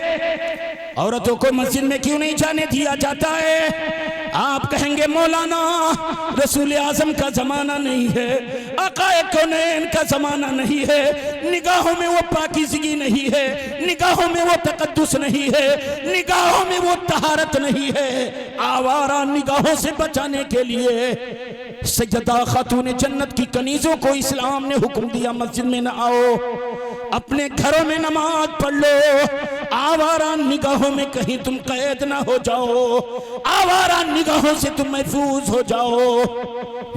औरतों को मस्जिद में क्यों नहीं जाने दिया जाता है, आप कहेंगे मौलाना रसूल आजम का जमाना नहीं है। आकाए कौनैन का जमाना नहीं है, निगाहों में वो पाकीज़गी नहीं है, निगाहों में वो तकद्दुस नहीं है, निगाहों में वो तहारत नहीं है। आवारा निगाहों से बचाने के लिए सैयदा खातून जन्नत की कनीज़ों को इस्लाम ने हुक्म दिया, मस्जिद में न आओ, अपने घरों में नमाज पढ़ लो। आवारा निगाहों में कहीं तुम कैद ना हो जाओ, आवारा निगाहों से तुम महफूज हो जाओ।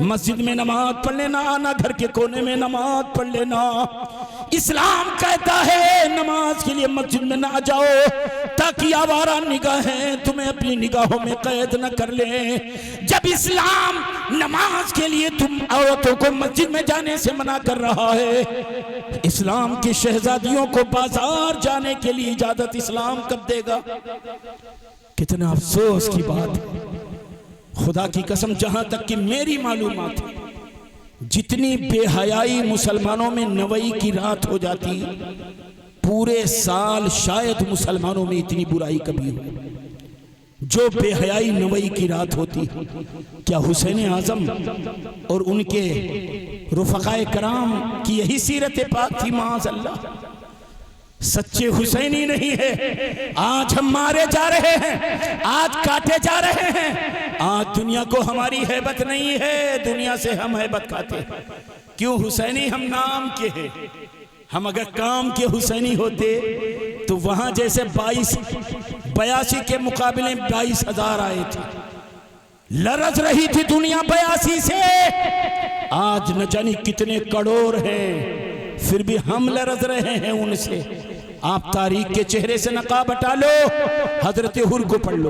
मस्जिद में नमाज पढ़ लेना, आना घर के कोने में नमाज पढ़ लेना। इस्लाम कहता है नमाज के लिए मस्जिद में ना जाओ ताकि आवारा निगाहें तुम्हें अपनी निगाहों में कैद न कर ले। जब इस्लाम नमाज के लिए तुम औरतों को मस्जिद में जाने से मना कर रहा है, इस्लाम की शहजादियों को बाजार जाने के लिए इजाजत इस्लाम कब देगा? कितना अफसोस की बात है। खुदा की कसम, जहां तक कि मेरी मालूमात है, जितनी बेहयाई मुसलमानों में नवई की रात हो जाती, पूरे साल शायद मुसलमानों में इतनी बुराई कभी हो जो बेहयाई नवई की रात होती। क्या हुसैन आजम और उनके रुफ़क़ाए कराम की यही सीरत पाक थी? माज़अल्लाह, सच्चे हुसैनी नहीं है। आज हम मारे जा रहे हैं, आज काटे जा रहे हैं, आज दुनिया को हमारी हैबत नहीं है, दुनिया से हम हैबत खाते हैं। क्यों? हुसैनी हम नाम के हैं। हम अगर काम के हुसैनी होते तो वहां जैसे 82 के मुकाबले 22,000 आए थे, लरज रही थी दुनिया 82 से। आज न जाने कितने करोड़ हैं, फिर भी हम लरज रहे हैं उनसे। आप तारीख के चेहरे से नकाब हटा लो, हजरत हुर को पढ़ लो।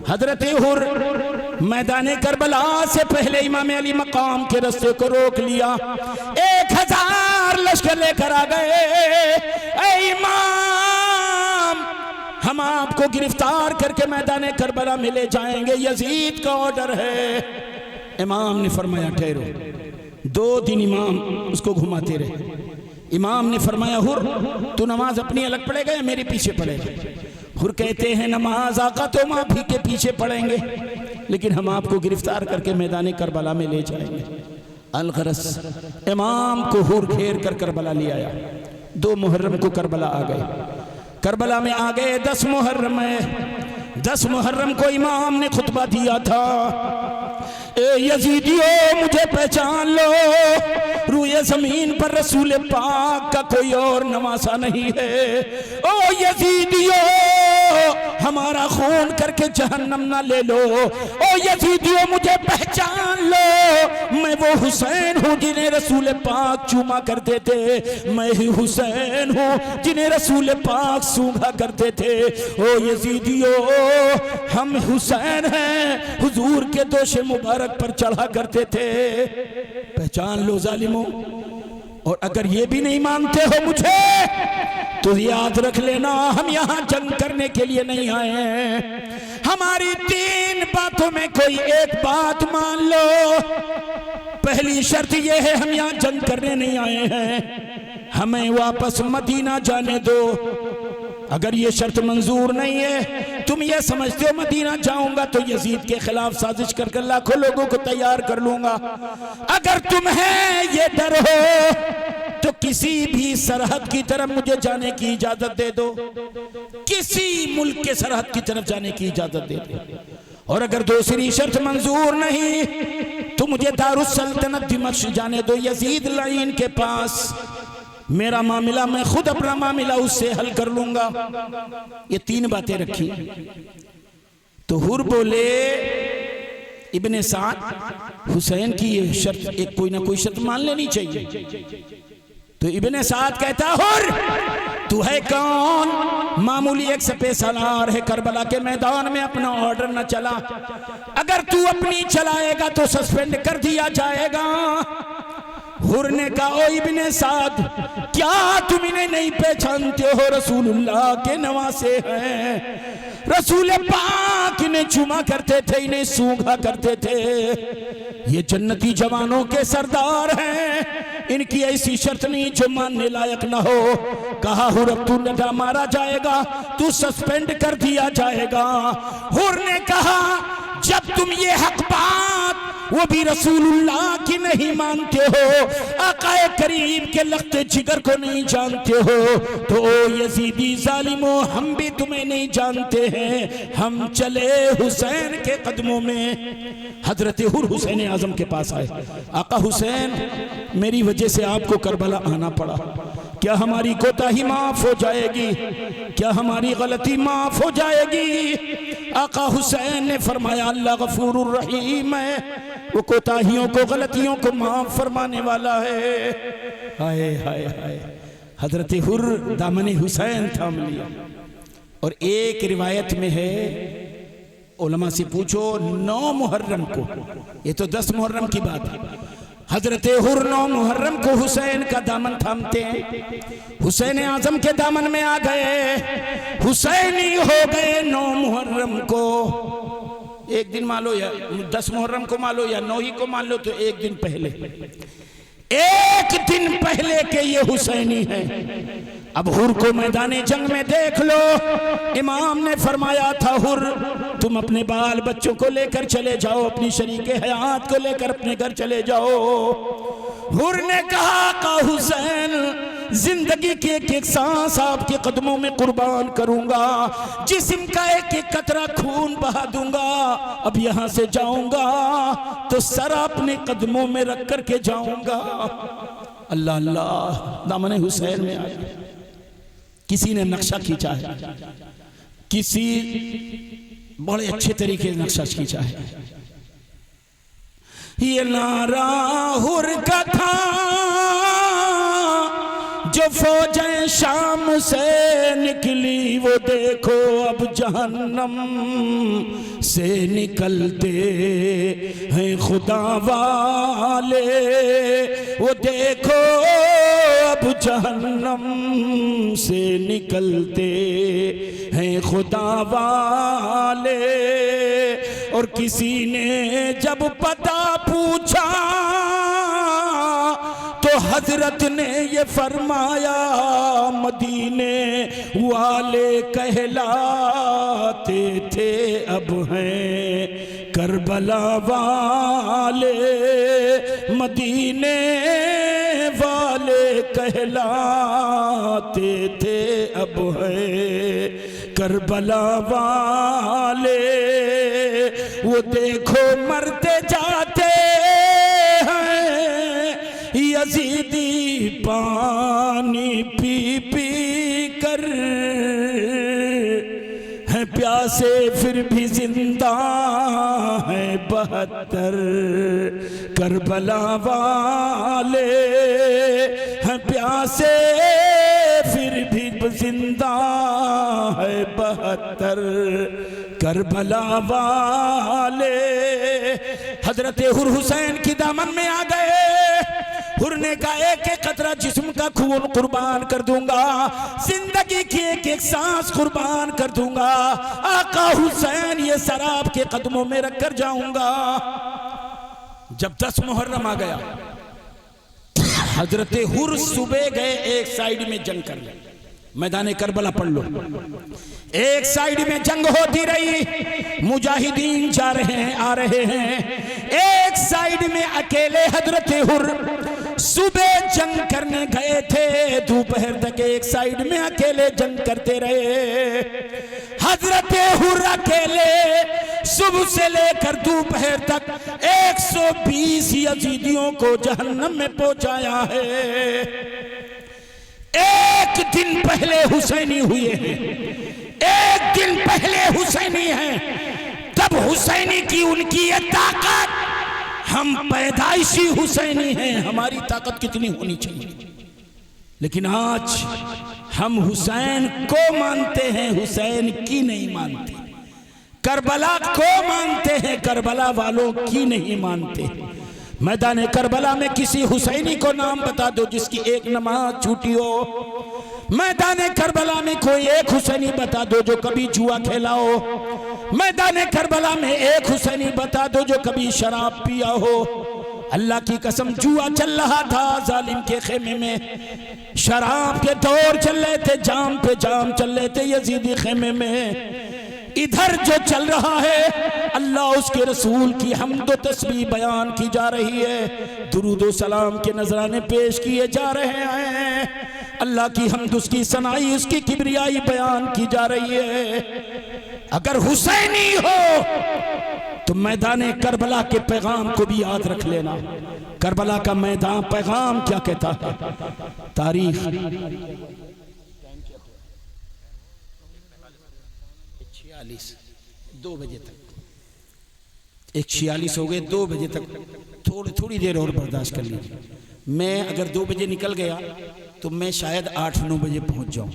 हजरत हुर मैदान करबला से पहले इमाम अली मकाम के रास्ते को रोक लिया, 1000 लश्कर लेकर आ गए। ऐ इमाम, हम आपको गिरफ्तार करके मैदान करबला में ले जाएंगे, यजीद का ऑर्डर है। इमाम ने फरमाया ठहरो। 2 दिन इमाम उसको घुमाते रहे। इमाम ने फरमाया, हुर तू नमाज अपनी अलग पढ़ेगा या मेरे पीछे पढ़ेगा? हुर कहते हैं, नमाज आका तो हम आप ही के पीछे पढ़ेंगे, लेकिन हम आपको गिरफ्तार करके मैदान करबला में ले जाएंगे। अलगरस इमाम को हुर घेर कर करबला ले आया। 2 मुहर्रम को करबला आ गए। करबला में आ गए 10 मुहर्रम में। 10 मुहर्रम को इमाम ने खुतबा दिया था, ए यजीदियों मुझे पहचान लो, रूए जमीन पर रसूल पाक का कोई और नवासा नहीं है। ओ यजीदियों, हमारा खून करके जहन्नम ना ले लो। ओ यजीदियों मुझे पहचान लो, मैं वो हुसैन हूँ जिन्हें रसूल पाक चूमा करते थे, मैं ही हुसैन हूँ जिन्हें रसूल पाक सूंघा करते थे। ओ यजीदियों, हम हुसैन हैं, हुजूर के दोषे मुबारक पर चढ़ा करते थे, पहचान लो जालिमों। और अगर ये भी नहीं मानते हो मुझे तो याद रख लेना, हम यहां जंग करने के लिए नहीं आए हैं। हमारी 3 बातों में कोई एक बात मान लो। पहली शर्त यह है, हम यहां जंग करने नहीं आए हैं, हमें वापस मदीना जाने दो। अगर ये शर्त मंजूर नहीं है, तुम ये समझते हो मदीना जाऊंगा तो यजीद के खिलाफ साजिश कर लाखों लोगों को तैयार कर लूंगा, अगर तुम्हें ये डर हो तो किसी भी सरहद की तरफ मुझे जाने की इजाजत दे दो, किसी मुल्क के सरहद की तरफ जाने की इजाजत दे दो। और अगर दूसरी शर्त मंजूर नहीं तो मुझे दारुस सल्तनत दिमश्क जाने दो, यजीद लाइन के पास। मेरा मामला मैं खुद अपना मामला उससे हल कर लूंगा। ये 3 बातें रखी। तो हुर बोले, इब्ने साद, हुसैन की ये शर्त, एक कोई ना कोई शर्त मान लेनी चाहिए। तो इब्ने साद कहता, हुर तू है कौन? मामूली एक सफेद सालार है, करबला के मैदान में अपना ऑर्डर न चला, अगर तू अपनी चलाएगा तो सस्पेंड कर दिया जाएगा। हुर ने कहा, ओ इब्ने साद, क्या तुम इन्हें नहीं पहचानते हो? रसूलुल्लाह के नवासे हैं, रसूल पाक इन्हें चुमा करते थे, इन्हें सूंघा करते थे, ये जन्नती जवानों के सरदार हैं, इनकी ऐसी शर्त नहीं जो मानने लायक ना हो। कहा, हुर अब तू न मारा जाएगा, तू सस्पेंड कर दिया जाएगा। हुर ने कहा, जब तुम ये हक बात वो भी रसूलुल्लाह की नहीं मानते हो, आकाए करीम के लख्ते जिगर को नहीं जानते हो, तो यजीदी जालिमो हम भी तुम्हें नहीं जानते हैं। हम चले हुसैन के कदमों में। हजरत हुसैन आजम के पास आए, आका हुसैन मेरी वजह से आपको करबला आना पड़ा, क्या हमारी कोताही माफ हो जाएगी? क्या हमारी गलती माफ हो जाएगी? आका हुसैन ने फरमाया अल्लाह गफूरुर रहीम है, वो कोताहियों को गलतियों को माफ फरमाने वाला है। हाय हाय हाय, हजरत हुर दामन हुसैन थाम लिया। और एक रिवायत में है, उलमा से पूछो 9 मुहर्रम को, ये तो 10 मुहर्रम की बात है, हजरत हुर 9 मुहर्रम को हुसैन का दामन थामते हैं, हुसैन आजम के दामन में आ गए, हुसैनी हो गए 9 मुहर्रम को। एक दिन मान लो या 10 मुहर्रम को मान लो या 9 ही को मान लो, तो एक दिन पहले, एक दिन पहले के ये हुसैनी है। अब हुर को मैदाने जंग में देख लो, इमाम ने फरमाया था हुर तुम अपने बाल बच्चों को लेकर चले जाओ, अपनी शरीके हयात को लेकर अपने घर चले जाओ। हुर ने कहा का हुसैन जिंदगी की एक एक सांस आपके कदमों में कुर्बान करूंगा, जिस्म का एक एक कतरा खून बहा दूंगा। अब यहां से जाऊंगा तो सर अपने कदमों में रख करके जाऊंगा। अल्लाह अल्लाह, दामन हुसैन में आ गया। किसी ने नक्शा खींचा है, किसी बड़े अच्छे तरीके से नक्शा खींचा है। ये नारा हुर का था जो फौजें शाम से निकली, वो देखो अब जहन्नम से निकलते हैं खुदा वाले, वो देखो अब जहन्नम से निकलते हैं खुदा वाले। और किसी ने जब पता पूछा तो हजरत ने ये फरमाया मदीने वाले कहलाते थे, अब हैं करबला वाले। मदीने वाले कहलाते थे, अब हैं करबला वाले। वो देखो मरते जाते यजीदी पानी पी पी कर, है प्यासे फिर भी जिंदा है 72 करबला वाले, है प्यासे फिर भी जिंदा है 72 करबला वाले। हजरत हुर हुसैन की दामन में आ गए। हुर ने कहा एक एक कतरा जिस्म का खून कुर्बान कर दूंगा, जिंदगी की एक एक सांस कुर्बान कर दूंगा। आका हुसैन ये शराब के कदमों में रख कर जाऊंगा। जब 10 मुहर्रम आ गया, हजरत हुर सुबह गए एक साइड में जंग करने। मैदान करबला पढ़ लो, एक साइड में जंग होती रही, मुजाहिदीन जा रहे हैं आ रहे हैं। एक साइड में अकेले हजरत हुर सुबह जंग करने गए थे, दोपहर तक एक साइड में अकेले जंग करते रहे। हजरत हुर अकेले सुबह से लेकर दोपहर तक 120 यजीदियों को जहन्नम में पहुंचाया है। एक दिन पहले हुसैनी हुए हैं, एक दिन पहले हुसैनी हैं, तब हुसैनी की उनकी ये ताकत, हम पैदाइशी हुसैनी हैं, हमारी ताकत कितनी होनी चाहिए। लेकिन आज हम हुसैन को मानते हैं, हुसैन की नहीं मानते। करबला को मानते हैं, करबला वालों की नहीं मानते। मैदान करबला में किसी हुसैनी को नाम बता दो जिसकी एक नमाज छूटी हो। मैदान करबला में कोई एक हुसैनी बता दो जो कभी जुआ खेला हो। मैदान करबला में एक हुसैनी बता दो जो कभी शराब पिया हो। अल्लाह की कसम, जुआ चल रहा था जालिम के खेमे में, शराब के दौर चल रहे थे, जाम पे जाम चल रहे थे यजीदी खेमे में। इधर जो चल रहा है अल्लाह उसके रसूल की हम्द व तस्बीह बयान की जा रही है, दुरूद व सलाम के नजराने पेश किए जा रहे हैं, अल्लाह की हम्द, उसकी सनाई, उसकी किबरियाई बयान की जा रही है। अगर हुसैनी हो तो मैदान करबला के पैगाम को भी याद रख लेना। करबला का मैदान पैगाम क्या कहता है? तारीख 2 बजे तक, 1:46 हो गए, 2 बजे तक थोड़ी देर और बर्दाश्त कर लीजिए। मैं अगर 2 बजे निकल गया तो मैं शायद 8-9 बजे पहुंच जाऊं,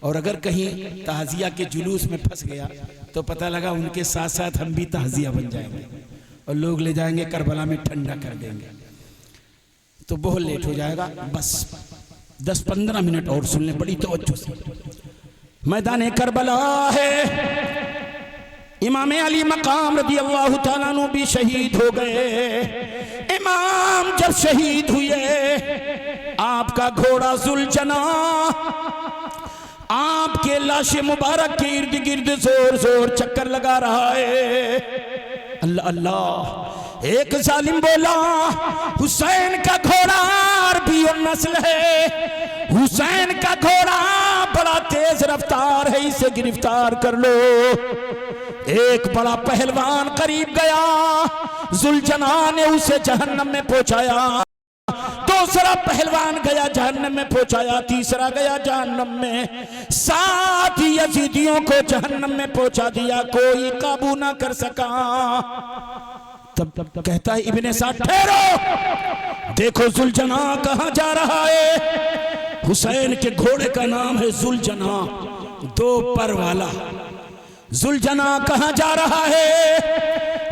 और अगर कहीं ताजिया के जुलूस में फंस गया तो पता लगा उनके साथ साथ हम भी ताजिया बन जाएंगे और लोग ले जाएंगे करबला में ठंडा कर देंगे, तो बहुत लेट हो जाएगा। बस 10-15 मिनट और सुन लें बड़ी तवज्जो से। मैदान करबला है, इमाम अली मकाम रदी अल्लाह तआला अन्हु भी शहीद हो गए। इमाम जब शहीद हुए, आपका घोड़ा जुलजना आपके लाश मुबारक के इर्द गिर्द जोर जोर चक्कर लगा रहा है। अल्लाह अल्लाह, एक जालिम बोला हुसैन का घोड़ा अरबी और नस्ल है, हुसैन का घोड़ा बड़ा तेज रफ्तार है, इसे गिरफ्तार कर लो। एक बड़ा पहलवान करीब गया, जुलजना ने उसे जहन्नम में पहुंचाया, दूसरा पहलवान गया जहन्नम में पहुंचाया, तीसरा गया जहन्नम में, 7 यजीदियों को जहन्नम में पहुंचा दिया, कोई काबू ना कर सका। तब कहता है इब्ने साद, ठहरो, देखो जुलजना कहां जा रहा है। हुसैन के घोड़े का नाम है जुलजना, 2 पर वाला। जुलजना कहां जा रहा है?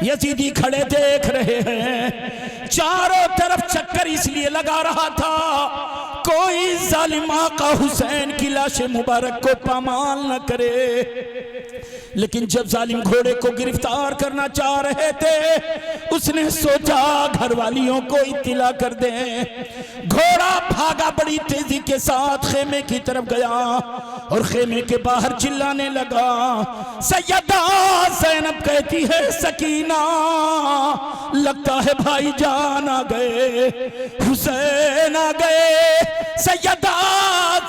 यजीदी खड़े देख रहे हैं, चारों तरफ चक्कर इसलिए लगा रहा था कोई जालिम आका हुसैन की लाश मुबारक को पामाल न करे। लेकिन जब जालिम घोड़े को गिरफ्तार करना चाह रहे थे, उसने सोचा घर वालियों को इत्तिला कर दें। घोड़ा भागा बड़ी तेजी के साथ खेमे की तरफ गया और खेमे के बाहर चिल्लाने लगा। सैयदा ज़ैनब कहती है, सकीना लगता है भाई जान आ गए, हुसैन आ गए। सैयदा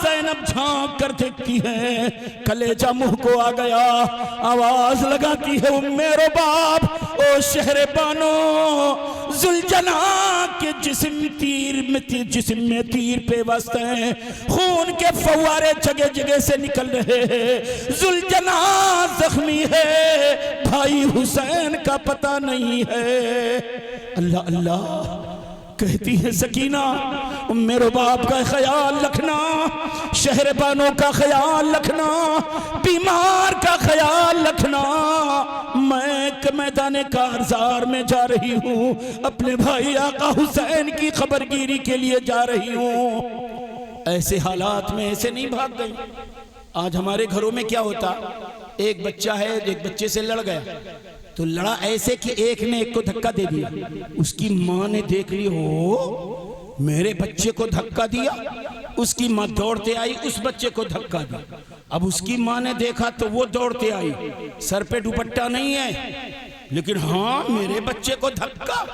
ज़ैनब झांक कर देखती है, कलेजा मुंह को आ गया, आवाज लगाती है, ओ मेरो बाप, ओ शहरे बानो। जुलजना के जिस्म में तीर पे बसते हैं, खून के फव्वारे जगह जगह से निकल रहे हैं। जुलजना जख्मी है, भाई हुसैन का पता नहीं है। अल्लाह अल्लाह, कहती है सकीना, मेरे बाप का ख्याल रखना, शहरबानों का ख्याल रखना, बीमार का ख्याल रखना। मैं मैदान कारजार में जा रही हूँ, अपने भाई आका हुसैन की खबरगिरी के लिए जा रही हूँ। ऐसे हालात में ऐसे नहीं भाग गई। आज हमारे घरों में क्या होता, एक बच्चा है, एक बच्चे से लड़ गया, तो लड़ा ऐसे कि एक ने एक को धक्का दे दिया, उसकी माँ ने देख ली, हो मेरे बच्चे को धक्का दिया। उसकी माँ दौड़ते आई, उस बच्चे को धक्का दिया। अब उसकी माँ ने देखा तो वो दौड़ते आई, सर पे दुपट्टा नहीं है, लेकिन हाँ मेरे बच्चे को धक्का,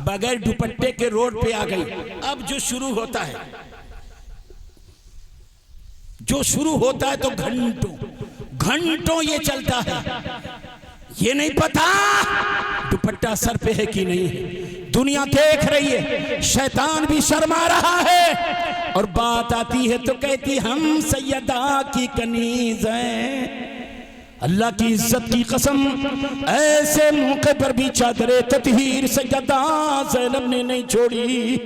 बगैर दुपट्टे के रोड पे आ गई। अब जो शुरू होता है तो घंटों ये चलता है, ये नहीं पता दुपट्टा सर पे है कि नहीं है। दुनिया देख रही है, शैतान भी शर्मा रहा है, और बात आती है तो कहती हम सैयदा की कनीज हैं। अल्लाह की इज्जत की कसम, ऐसे मौके पर भी चादरे ततहीर सैयदा ज़ैनब ने नहीं छोड़ी।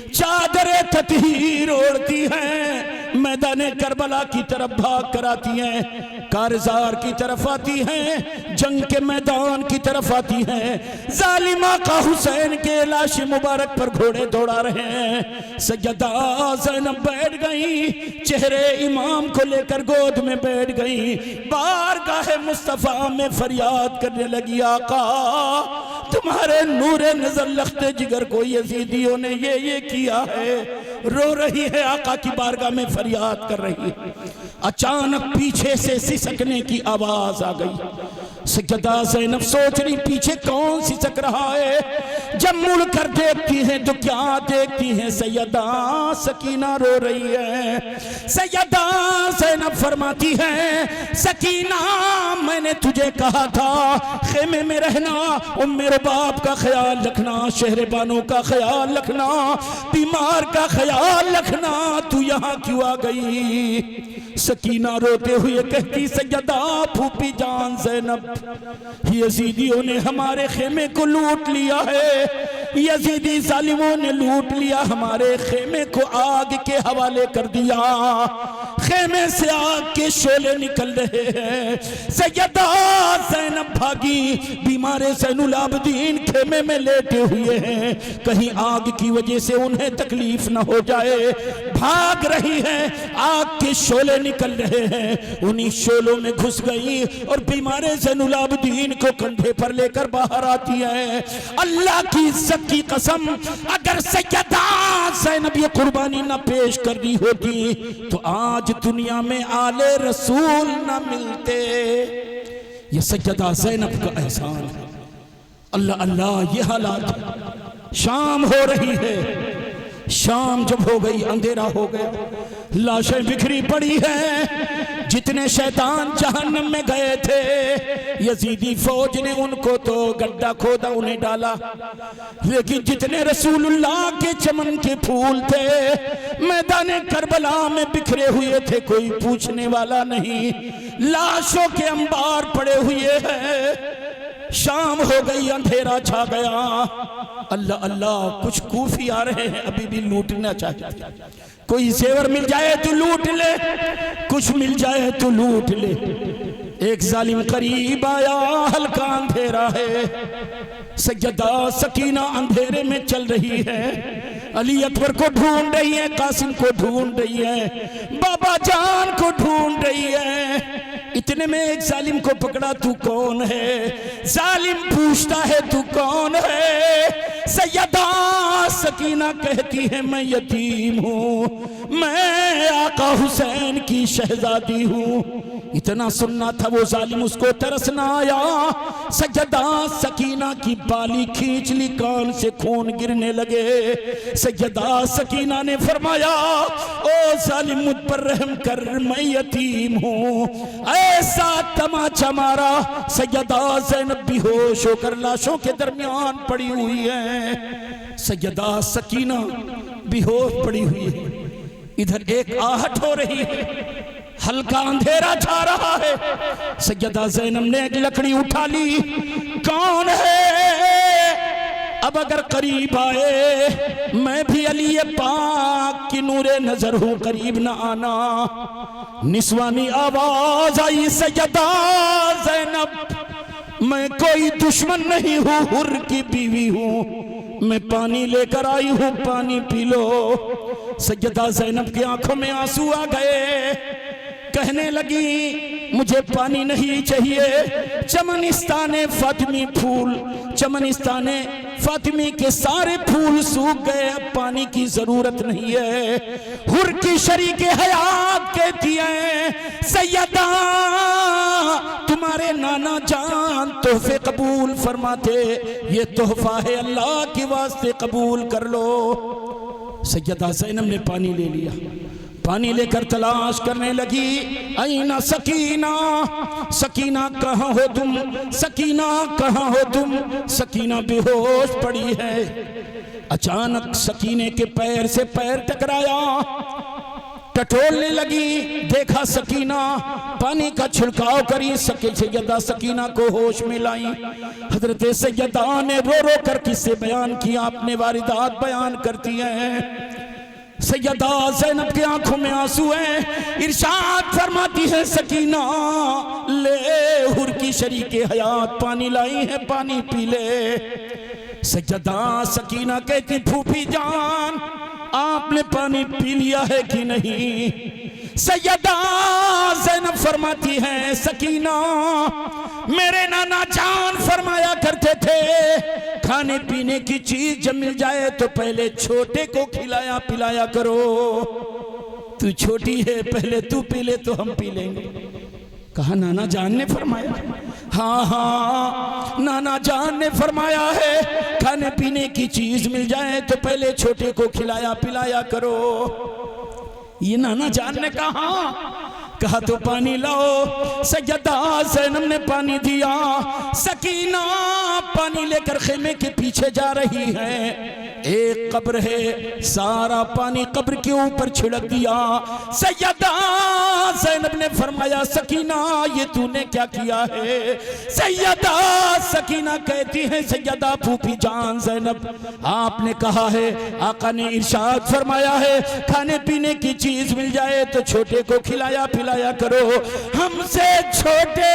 चादरे ततहीर ओढ़ती हैं, मैदान करबला की तरफ भाग कर आती हैं, कारजार की तरफ आती हैं, जंग के मैदान की तरफ आती हैं। जालिमा का हुसैन के लाश मुबारक पर घोड़े दौड़ा रहे हैं। सैयदा ज़ैनब बैठ गई, चेहरे इमाम को लेकर गोद में बैठ गई, बारगाह मुस्तफ़ा में फरियाद करने लगी, आका तुम्हारे नूरे नजर लख्ते जिगर को यजीदियों ने ये किया है, रो रही है, आका की बारगाह में फरियाद कर रही है। अचानक पीछे से सिसकने की आवाज आ गई। सैयदा ज़ैनब सोच रही पीछे कौन सिसक रहा है। जब मुड़ कर देखती है तो क्या देखती है, सैयदा सकीना रो रही है। सैयदा ज़ैनब फरमाती है, सकीना मैंने तुझे कहा था खेमे में रहना और मेरे बाप का ख्याल रखना, शहरबानों का ख्याल रखना, बीमार का ख्याल रखना, तू यहाँ क्यों आ गई? सकीना रोते हुए कहती, सैयदा फूफी जान ज़ैनब, यजीदियों ने हमारे खेमे को लूट लिया है। यजीदी जालिमों ने लूट लिया, हमारे खेमे को आग के हवाले कर दिया। खेमे से आग के शोले निकल रहे हैं। सैयदा ज़ैनब भागी, बीमारे ज़ैनुल आबदीन खेमे में लेटे हुए हैं, कहीं आग की वजह से उन्हें तकलीफ न हो जाए। भाग रही है, आग के शोले निकल रहे हैं, उन्हीं शोलों में घुस गई और बीमारे ज़ैनुल आबदीन को कंधे पर लेकर बाहर आती है। अल्लाह की इज्जत की कसम, अगर सैयदा ज़ैनब ये कुर्बानी न पेश कर दी होती तो आज दुनिया में आले रसूल न मिलते। ये सैयदा ज़ैनब का एहसान है। अल्लाह अल्लाह, ये हालात। शाम हो रही है, शाम जब हो गई अंधेरा हो गया, लाशें बिखरी पड़ी हैं। जितने शैतान जहन्नम में गए थे, यजीदी फौज ने उनको तो गड्ढा खोदा, उन्हें डाला, लेकिन जितने रसूलुल्लाह के चमन के फूल थे मैदान करबला में बिखरे हुए थे, कोई पूछने वाला नहीं। लाशों के अंबार पड़े हुए हैं। शाम हो गई, अंधेरा छा गया। अल्लाह अल्लाह, कुछ कूफी आ रहे हैं, अभी भी लूटना चाहते। कोई जेवर मिल जाए तो लूट ले, कुछ मिल जाए तो लूट ले। एक जालिम करीब आया, हल्का अंधेरा है। सैयदा सकीना अंधेरे में चल रही है, अली अकबर को ढूंढ रही है, कासिम को ढूंढ रही है, बाबा जान को ढूंढ रही है। इतने में एक जालिम को पकड़ा, तू कौन है? जालिम पूछता है, तू कौन है? सैयदा सकीना कहती है, मैं यतीम हूँ, मैं आका हुसैन की शहजादी हूँ। इतना सुनना था वो जालिम, उसको तरस ना आया। सैयदा सकीना की बाली खींच ली, कान से खून गिरने लगे। सैयदा सकीना ने फरमाया, ओ जालिम मुझ पर रहम कर, मैं यतीम हूँ। ऐसा तमाचा मारा, सैयदा ज़ैनब बेहोश होकर लाशों के दरमियान पड़ी हुई है। सैयदा सकीना बेहोश पड़ी हुई है। इधर एक आहट हो रही है, हल्का अंधेरा छा रहा है। सैयदा ज़ैनब ने एक लकड़ी उठा ली, कौन है? अब अगर करीब आए, मैं भी अली पाक की नूरे नजर हूं, करीब न आना। निस्वानी आवाज आई, सैयदा ज़ैनब मैं कोई दुश्मन नहीं हूँ, हुर की बीवी हूँ, मैं पानी लेकर आई हूँ, पानी पी लो। सैयदा ज़ैनब की आंखों में आंसू आ गए, कहने लगी मुझे पानी नहीं चाहिए। चमनिस्ताने फातिमी फूल, चमनिस्ताने फातिमी के सारे फूल सूख गए, अब पानी की जरूरत नहीं है। हुर की शरीके हयात कहती है, सैयदा तुम्हारे नाना जान तोहफे कबूल फरमाते, ये तोहफा है अल्लाह के वास्ते, कबूल कर लो। सैयदा ज़ैनब ने पानी ले लिया, पानी लेकर तलाश करने लगी, ऐना सकीना, सकीना कहाँ हो तुम, सकीना कहाँ हो तुम? सकीना बेहोश पड़ी है। अचानक सकीने के पैर से पैर टकराया, टटोलने लगी, देखा सकीना, पानी का छिड़काव करी, सैयदा सकीना को होश में लाई। हजरत सैयदा ने रो रो कर किस्से बयान किया, अपने वारिदात बयान करती हैं। सैयदा ज़ैनब की आंखों में आंसू हैं, इरशाद फरमाती है, सकीना ले, हुर की शरीके हयात पानी लाई है, पानी पी ले। सैयदा सकीना कहती, फूफी जान आपने पानी पी लिया है कि नहीं? सैयदा ज़ैनब फरमाती हैं, सकीना मेरे नाना जान फरमाया करते थे खाने पीने की चीज जब मिल जाए तो पहले छोटे को खिलाया पिलाया करो। तू छोटी है, पहले तू पी ले तो हम पी लेंगे। कहा नाना जान ने फरमाया? हाँ हाँ, नाना जान ने फरमाया है खाने पीने की चीज मिल जाए तो पहले छोटे को खिलाया पिलाया करो। ये नाना जान ने कहा तो पानी लाओ। सैयदा ज़ैनब ने पानी दिया। सकीना पानी लेकर खेमे के पीछे जा रही है। एक कब्र है, सारा पानी कब्र के ऊपर छिड़क दिया। सैयदा ज़ैनब ने फरमाया, सकीना ये तूने क्या किया है? सैयदा सकीना कहती है, सैयदा फूफी जान ज़ैनब आपने कहा है, आका ने इरशाद फरमाया है खाने पीने की चीज मिल जाए तो छोटे को खिलाया पिलाया करो। हमसे छोटे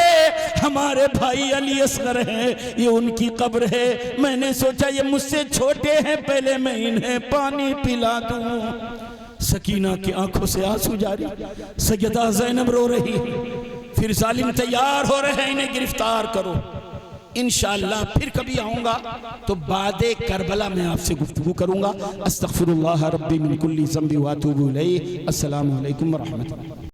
हमारे भाई अली असगर हैं, ये उनकी कब्र है। मैंने सोचा ये मुझसे छोटे हैं, पहले मैं इन्हें पानी पिला दूं। सकीना की आंखों से आंसू जारी, सैयदा ज़ैनब रो रही। फिर जालिम तैयार हो रहे हैं, इन्हें गिरफ्तार करो। इंशाअल्लाह फिर कभी आऊंगा तो बादे करबला में आपसे गुफ्तगू करूंगा। अस्तगफिरुल्लाह रब्बी मिन कुल्ली ज़ंबि व अतूबु इलैहि। अस्सलामु अलैकुम व रहमतुल्लाह।